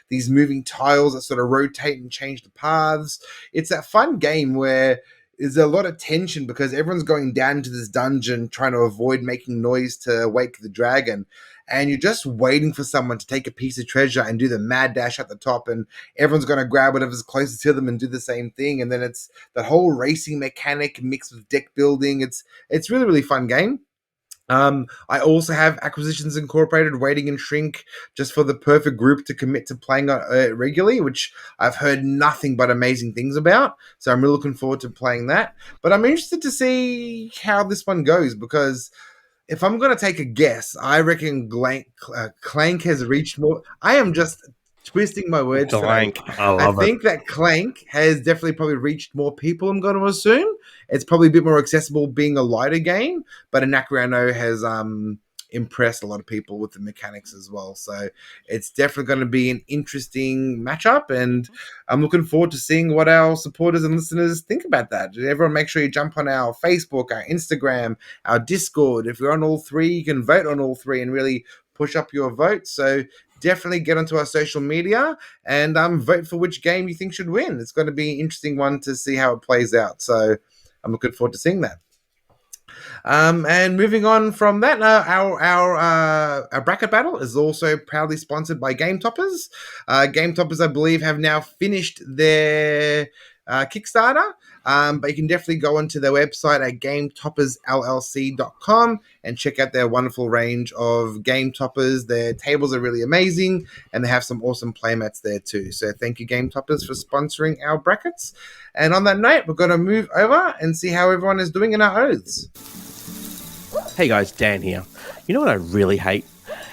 these moving tiles that sort of rotate and change the paths. It's that fun game where there's a lot of tension because everyone's going down into this dungeon trying to avoid making noise to wake the dragon, and you're just waiting for someone to take a piece of treasure and do the mad dash at the top, and everyone's going to grab whatever's closest to them and do the same thing. And then it's that whole racing mechanic mixed with deck building. It's really, really fun game. I also have Acquisitions Incorporated Waiting and Shrink, just for the perfect group to commit to playing regularly, which I've heard nothing but amazing things about. So I'm really looking forward to playing that. But I'm interested to see how this one goes, because if I'm going to take a guess, I reckon Clank has reached more. I am just twisting my words. Clank. I think that Clank has definitely probably reached more people, I'm going to assume. It's probably a bit more accessible being a lighter game, but Anachrony has impressed a lot of people with the mechanics as well. So it's definitely going to be an interesting matchup, and I'm looking forward to seeing what our supporters and listeners think about that. Everyone make sure you jump on our Facebook, our Instagram, our Discord. If you're on all three, you can vote on all three and really push up your vote. So definitely get onto our social media and vote for which game you think should win. It's going to be an interesting one to see how it plays out. So I'm looking forward to seeing that. And moving on from that, our bracket battle is also proudly sponsored by Game Toppers. Game Toppers, I believe, have now finished their Kickstarter. But you can definitely go onto their website at gametoppersllc.com and check out their wonderful range of game toppers. Their tables are really amazing, and they have some awesome playmats there too. So thank you, Game Toppers, for sponsoring our brackets. And on that note, we're going to move over and see how everyone is doing in our oaths. Hey guys, Dan here. You know what I really hate?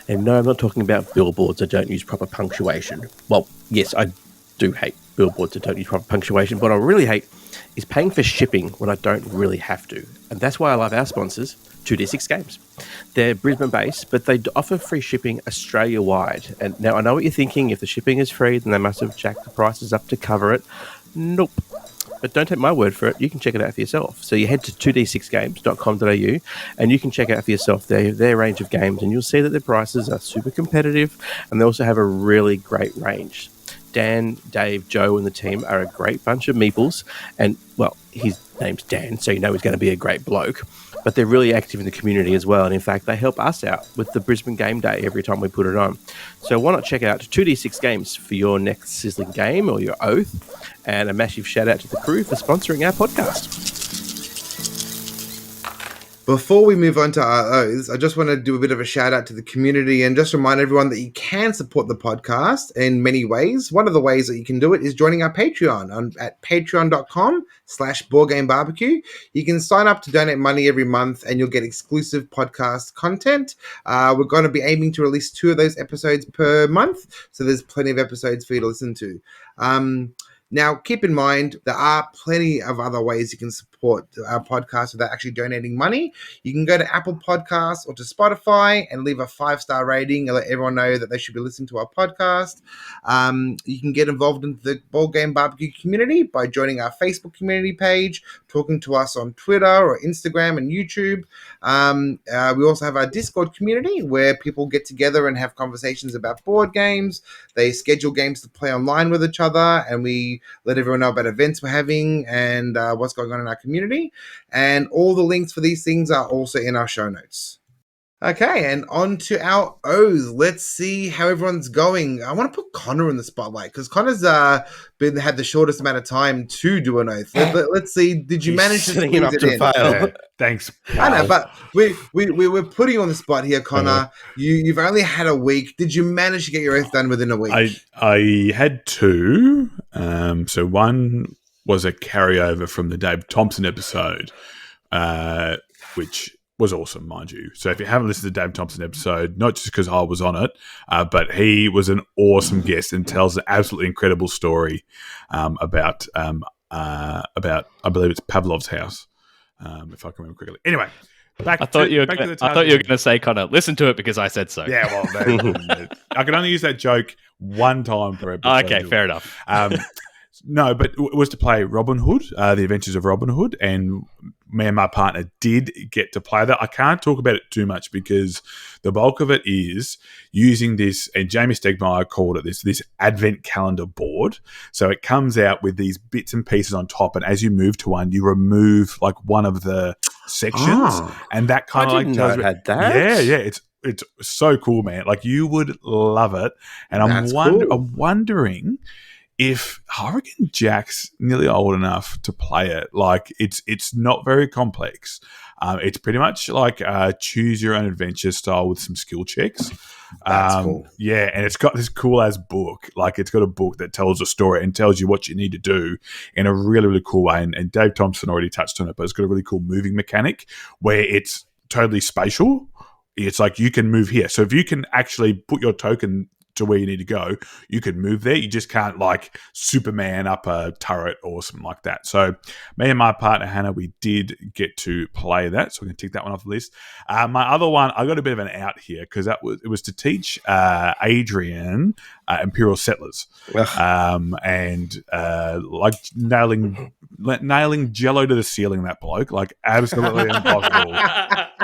And no, I'm not talking about billboards that don't use proper punctuation. Well, yes, I do hate billboards that don't use proper punctuation. What I really hate is paying for shipping when I don't really have to. And that's why I love our sponsors, 2D6 Games. They're Brisbane-based, but they offer free shipping Australia-wide. And now I know what you're thinking. If the shipping is free, then they must have jacked the prices up to cover it. Nope. But don't take my word for it. You can check it out for yourself. So you head to 2d6games.com.au and you can check out for yourself their range of games, and you'll see that their prices are super competitive, and they also have a really great range. Dan, Dave, Joe, and the team are a great bunch of meeples, and, well, his name's Dan, so you know he's going to be a great bloke. But they're really active in the community as well, and in fact, they help us out with the Brisbane Game Day every time we put it on. So why not check out 2D6 Games for your next sizzling game or your oath, and a massive shout out to the crew for sponsoring our podcast. Before we move on to our oaths, I just want to do a bit of a shout out to the community and just remind everyone that you can support the podcast in many ways. One of the ways that you can do it is joining our Patreon at patreon.com/BoardGameBarbecue. You can sign up to donate money every month and you'll get exclusive podcast content. We're going to be aiming to release 2 of those episodes per month, so there's plenty of episodes for you to listen to. Now, keep in mind, there are plenty of other ways you can support our podcast without actually donating money. You can go to Apple Podcasts or to Spotify and leave a 5-star rating and let everyone know that they should be listening to our podcast. You can get involved in the Board Game Barbecue community by joining our Facebook community page, talking to us on Twitter or Instagram and YouTube. We also have our Discord community where people get together and have conversations about board games. They schedule games to play online with each other, and we let everyone know about events we're having and what's going on in our community. And all the links for these things are also in our show notes. Okay, and on to our O's. Let's see how everyone's going. I want to put Conor in the spotlight because Conor's had the shortest amount of time to do an oath. Let's see. Did you manage to squeeze it in? Yeah, thanks. I know, but we're putting you on the spot here, Conor. You've only had a week. Did you manage to get your oath done within a week? I had 2. So one was a carryover from the Dave Thompson episode, which was awesome, mind you. So if you haven't listened to the Dave Thompson episode, not just because I was on it, but he was an awesome guest and tells an absolutely incredible story about I believe it's Pavlov's house, if I can remember correctly. Anyway, I thought you were going to say, Conor, listen to it because I said so. Yeah, well, I can only use that joke one time per episode. Okay, fair enough. No, but it was to play Robin Hood, The Adventures of Robin Hood, and me and my partner did get to play that. I can't talk about it too much because the bulk of it is using this, and Jamie Stegmaier called it this advent calendar board. So it comes out with these bits and pieces on top, and as you move to one, you remove like one of the sections, and that kind of like know it had that. Yeah, it's so cool, man. Like you would love it, and I'm wondering if I reckon Jack's nearly old enough to play it. Like it's not very complex. It's pretty much like choose your own adventure style with some skill checks. That's cool. Yeah, and it's got this cool ass book. Like it's got a book that tells a story and tells you what you need to do in a really, really cool way. And Dave Thompson already touched on it, but it's got a really cool moving mechanic where it's totally spatial. It's like you can move here. So if you can actually put your token to where you need to go, you can move there. You just can't like Superman up a turret or something like that. So me and my partner Hannah, we did get to play that, so we can tick that one off the list. My other one, I got a bit of an out here because it was to teach Adrian Imperial Settlers, and like nailing jello to the ceiling. That bloke, like absolutely impossible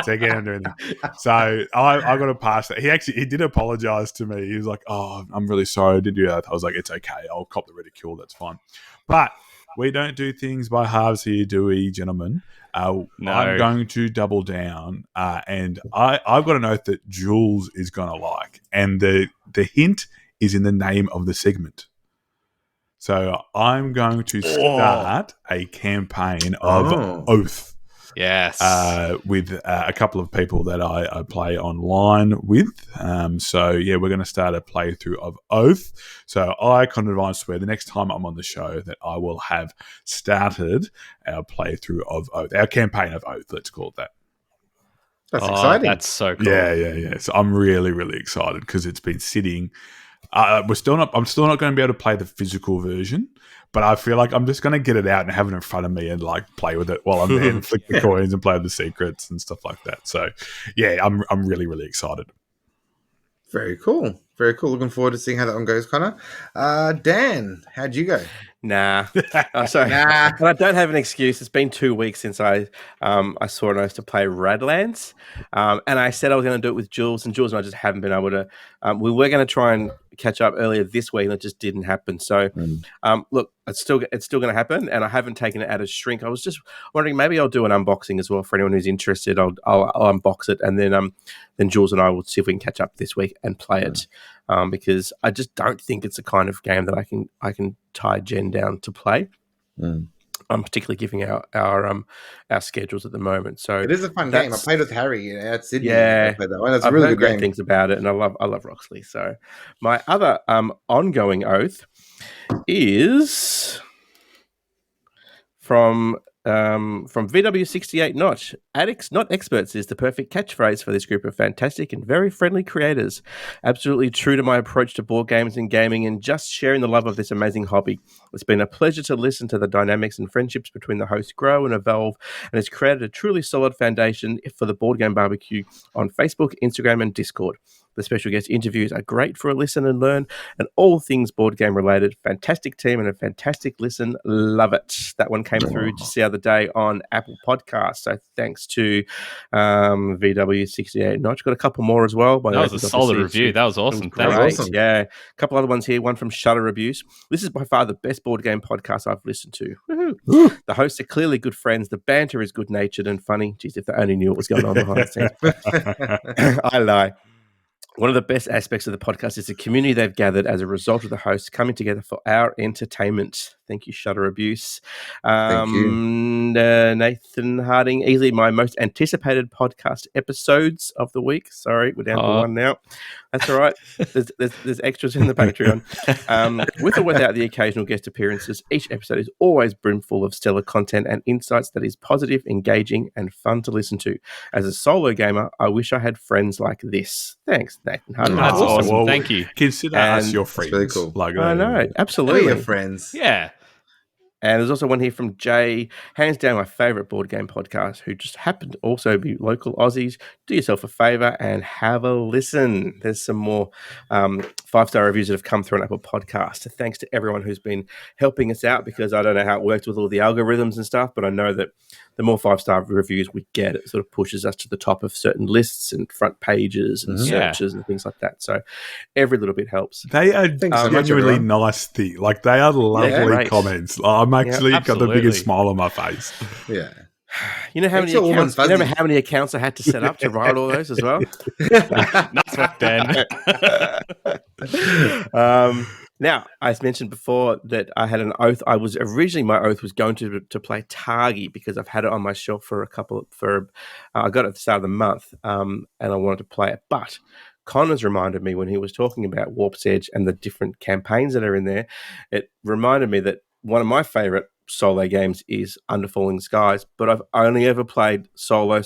to get him to anything. So I got to pass that. He did apologize to me. He was like, "Oh, I'm really sorry. I did do that." I was like, "It's okay. I'll cop the ridicule. That's fine." But We don't do things by halves here, do we, gentlemen? No. I'm going to double down, and I've got an oath that Jules is going to like, and the hint is in the name of the segment. So I'm going to start a campaign of Oath. Yes. With a couple of people that I play online with. So, yeah, we're going to start a playthrough of Oath. So I can advise Swear the next time I'm on the show that I will have started our playthrough of Oath, our campaign of Oath, let's call it that. That's exciting. That's so cool. Yeah. So I'm really, really excited because it's been sitting. I'm still not going to be able to play the physical version, but I feel like I'm just going to get it out and have it in front of me and like play with it while I'm there and flick the coins and play with the secrets and stuff like that. So yeah, I'm really, really excited. Very cool. Very cool. Looking forward to seeing how that one goes, Connor. Dan, how'd you go? Nah. Sorry. Nah. But I don't have an excuse. It's been 2 weeks since I saw an oath to play Radlands. And I said I was going to do it with Jules, and Jules and I just haven't been able to. We were going to try and catch up earlier this week, and it just didn't happen. So, look, it's still going to happen, and I haven't taken it out of shrink. I was just wondering, maybe I'll do an unboxing as well for anyone who's interested. I'll unbox it, and then Jules and I will see if we can catch up this week and play it. Because I just don't think it's the kind of game that I can tie Jen down to play. I'm particularly giving our schedules at the moment. So it is a fun game. I played with Harry at Sydney. Yeah, I played that one. That's I've a really heard good great game. things about it, and I love Roxley. So my other ongoing oath is from VW68 Notch. Addicts, not experts, is the perfect catchphrase for this group of fantastic and very friendly creators. Absolutely true to my approach to board games and gaming and just sharing the love of this amazing hobby. It's been a pleasure to listen to the dynamics and friendships between the hosts grow and evolve, and it's created a truly solid foundation for the Board Game Barbecue on Facebook, Instagram, and Discord. The special guest interviews are great for a listen and learn, and all things board game related. Fantastic team and a fantastic listen. Love it. That one came through just the other day on Apple Podcasts. So thanks to VW68 Notch. Got a couple more as well. That was a solid review. That was awesome. That was awesome. Yeah. A couple other ones here. One from Shutter Abuse. This is by far the best board game podcast I've listened to. Woohoo. The hosts are clearly good friends. The banter is good natured and funny. Geez, if they only knew what was going on behind the scenes. I lie. One of the best aspects of the podcast is the community they've gathered as a result of the hosts coming together for our entertainment. Thank you, Shutter Abuse. Thank you. Nathan Harding, easily my most anticipated podcast episodes of the week. Sorry, we're down to one now. That's all right. There's extras in the Patreon. With or without the occasional guest appearances, each episode is always brimful of stellar content and insights that is positive, engaging, and fun to listen to. As a solo gamer, I wish I had friends like this. Thanks, Nathan Harding. That's awesome. Well, Thank you. Consider us your friends. really cool. Like, I know, absolutely. We're your friends. Yeah. And there's also one here from Jay, hands down my favourite board game podcast, who just happened to also be local Aussies. Do yourself a favour and have a listen. There's some more 5-star reviews that have come through on Apple Podcasts. So thanks to everyone who's been helping us out, because I don't know how it works with all the algorithms and stuff, but I know that the more 5-star reviews we get, it sort of pushes us to the top of certain lists and front pages and searches and things like that. So every little bit helps. They are genuinely nice things. Like, they are lovely comments. I'm actually got the biggest smile on my face. Yeah. You know how many accounts? You know how many accounts I had to set up to write all those as well. Nice work, Dan. Now, I mentioned before that I had an oath. My oath was going to play Targi, because I've had it on my shelf for I got it at the start of the month, and I wanted to play it. But Connor's reminded me, when he was talking about Warp's Edge and the different campaigns that are in there, it reminded me that one of my favorite solo games is Under Falling Skies, but I've only ever played solo.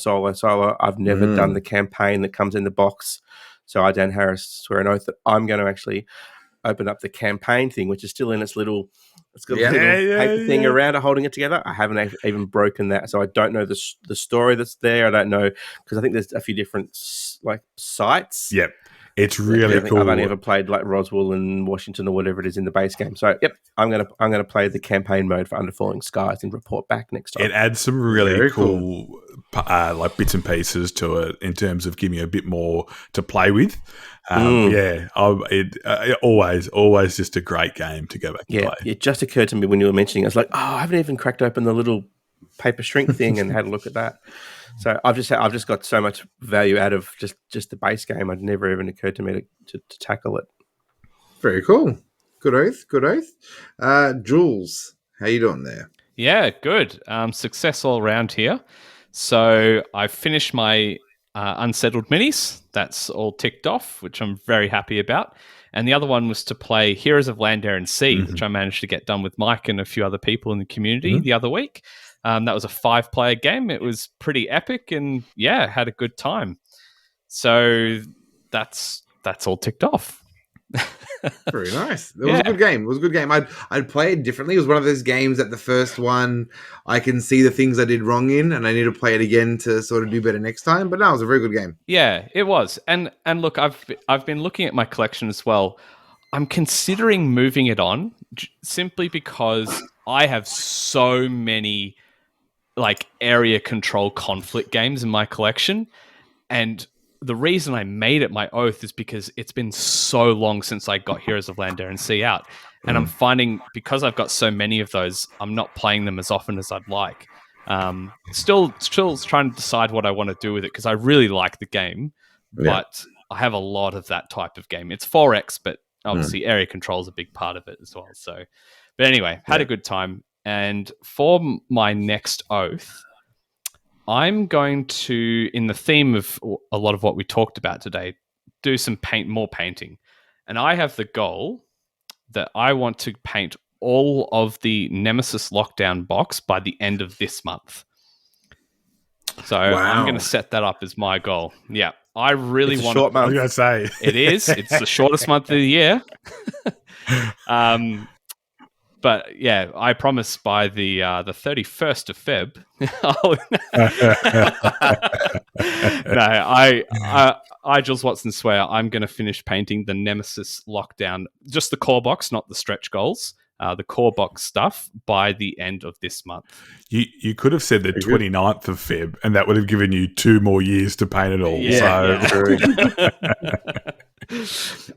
I've never done the campaign that comes in the box. So I, Dan Harris, swear an oath that I'm going to actually open up the campaign thing, which is still in its little, paper thing around it holding it together. I haven't even broken that, so I don't know the story that's there. I don't know, because I think there's a few different sites. Yep. It's really cool. I've only ever played like Roswell and Washington or whatever it is in the base game. So yep, I'm gonna play the campaign mode for Under Falling Skies and report back next time. It adds some really cool like bits and pieces to it in terms of giving you a bit more to play with. Always just a great game to go back and play. It just occurred to me when you were mentioning it. I was like, I haven't even cracked open the little paper shrink thing and had a look at that. So I've just got so much value out of just the base game. It never even occurred to me to tackle it. Very cool. Good oath. Jules, how you doing there? Yeah, good. Success all around here. So I finished my Unsettled minis. That's all ticked off, which I'm very happy about. And the other one was to play Heroes of Land, Air and Sea, which I managed to get done with Mike and a few other people in the community the other week. That was a 5-player game. It was pretty epic and, had a good time. So that's all ticked off. Very nice. It was a good game. I'd play it differently. It was one of those games that the first one, I can see the things I did wrong in, and I need to play it again to sort of do better next time. But no, it was a very good game. Yeah, it was. And look, I've been looking at my collection as well. I'm considering moving it on simply because I have so many like area control conflict games in my collection, and the reason I made it my oath is because it's been so long since I got Heroes of Land, Air and Sea out. And I'm finding, because I've got so many of those, I'm not playing them as often as I'd like. Still trying to decide what I want to do with it, because I really like the game, but I have a lot of that type of game. It's 4X, but obviously area control is a big part of it as well. So, but anyway, had a good time. And for my next oath, I'm going to, in the theme of a lot of what we talked about today, do some more painting. And I have the goal that I want to paint all of the Nemesis lockdown box by the end of this month. So I'm going to set that up as my goal. Yeah, I really want. Short month. I was going to say it is. It's the shortest month of the year. But yeah, I promise by the 31st of Feb. I Jules Watson swear I'm going to finish painting the Nemesis lockdown, just the core box, not the stretch goals. The core box stuff by the end of this month. You could have said the 29th of Feb, and that would have given you 2 more years to paint it all.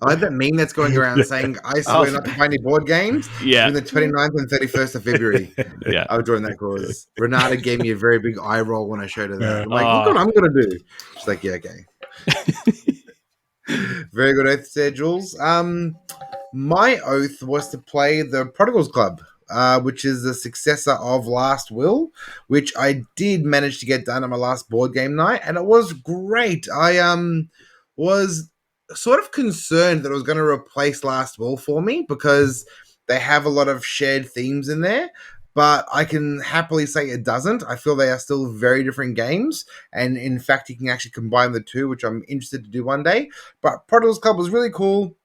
I like that meme that's going around saying, I swear not to play any board games between the 29th and 31st of February. I would join that cause. Renata gave me a very big eye roll when I showed her that. I'm like, look what I'm going to do. She's like, yeah, okay. Very good oath there, Jules. My oath was to play the Prodigals Club, which is the successor of Last Will, which I did manage to get done on my last board game night, and it was great. I was sort of concerned that it was going to replace Last Will for me because they have a lot of shared themes in there, but I can happily say it doesn't. I feel they are still very different games, and in fact, you can actually combine the two, which I'm interested to do one day. But Prodigals Club was really cool.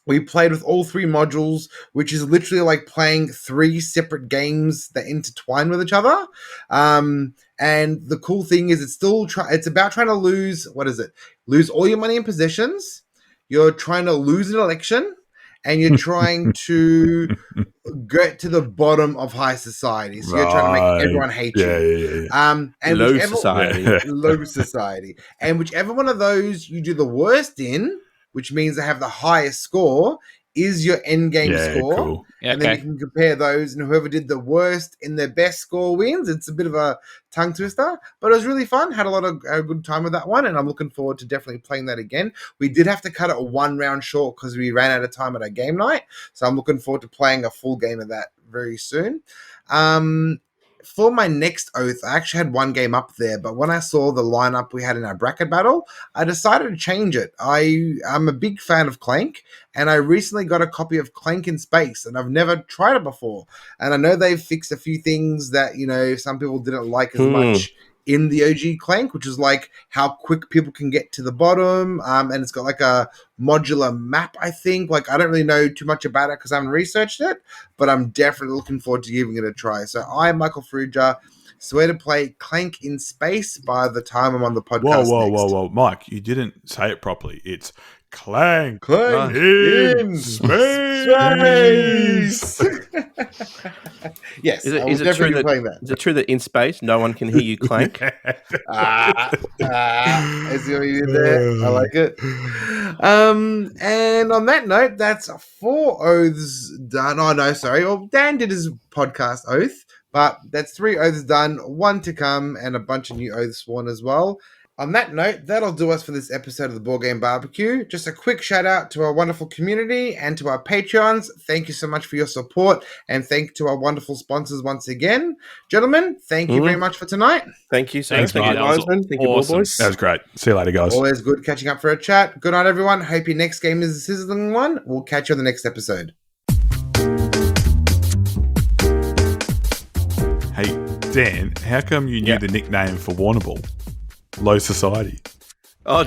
We played with all 3 modules, which is literally like playing 3 separate games that intertwine with each other. And the cool thing is it's about trying to lose all your money and possessions. You're trying to lose an election, and you're trying to get to the bottom of high society. So you're trying to make everyone hate you. And low society. Low society. And whichever one of those you do the worst in, which means they have the highest score, is your end game score. Cool. And then you can compare those, and whoever did the worst in their best score wins. It's a bit of a tongue twister, but it was really fun. Had a good time with that one, and I'm looking forward to definitely playing that again. We did have to cut it 1 round short because we ran out of time at our game night, so I'm looking forward to playing a full game of that very soon. For my next oath, I actually had 1 game up there, but when I saw the lineup we had in our bracket battle, I decided to change it. I'm a big fan of Clank, and I recently got a copy of Clank in Space, and I've never tried it before. And I know they've fixed a few things that, some people didn't like as much in the OG Clank, which is like how quick people can get to the bottom. And it's got like a modular map, I think. Like, I don't really know too much about it because I haven't researched it, but I'm definitely looking forward to giving it a try. So I, Michael Fruja, swear to play Clank in Space by the time I'm on the podcast. Whoa. Mike, you didn't say it properly. It's Clank. Clank In in space. Yes, Is I will it true definitely be that playing that. is it true that in space no one can hear you clank? I see what you did there. I like it. And on that note, that's 4 oaths done. Oh no, sorry. Well, Dan did his podcast oath, but that's 3 oaths done, 1 to come, and a bunch of new oaths sworn as well. On that note, that'll do us for this episode of the Board Game Barbecue. Just a quick shout out to our wonderful community and to our Patreons. Thank you so much for your support, and thank you to our wonderful sponsors once again. Gentlemen, thank you very much for tonight. Thank you, sir. Thanks, Thank mate. you, That was Linesman. Thank you, Ball awesome. Boys. That was great. See you later, guys. Always good catching up for a chat. Good night, everyone. Hope your next game is a sizzling one. We'll catch you on the next episode. Hey, Dan, how come you knew the nickname for Warrnambool? Low Society. Oh,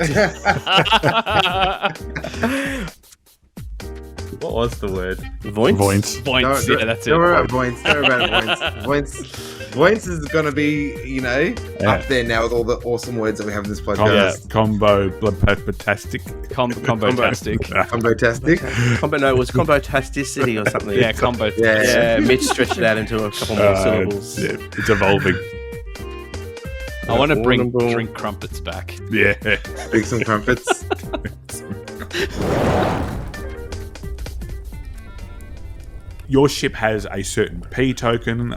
what was the word? Voince? Voince. Points. Yeah, that's it. Don't worry about points. Don't worry about points. Points is going to be, up there now with all the awesome words that we have in this podcast. Combo bloodtastic. Combo-tastic. Combo-tastic. No, it was combo-tasticity or something. Yeah, combo. Yeah, Mitch stretched it out into a couple more syllables. Yeah, it's evolving. I want to bring drink crumpets back. Yeah. Big some crumpets. Your ship has a certain P token.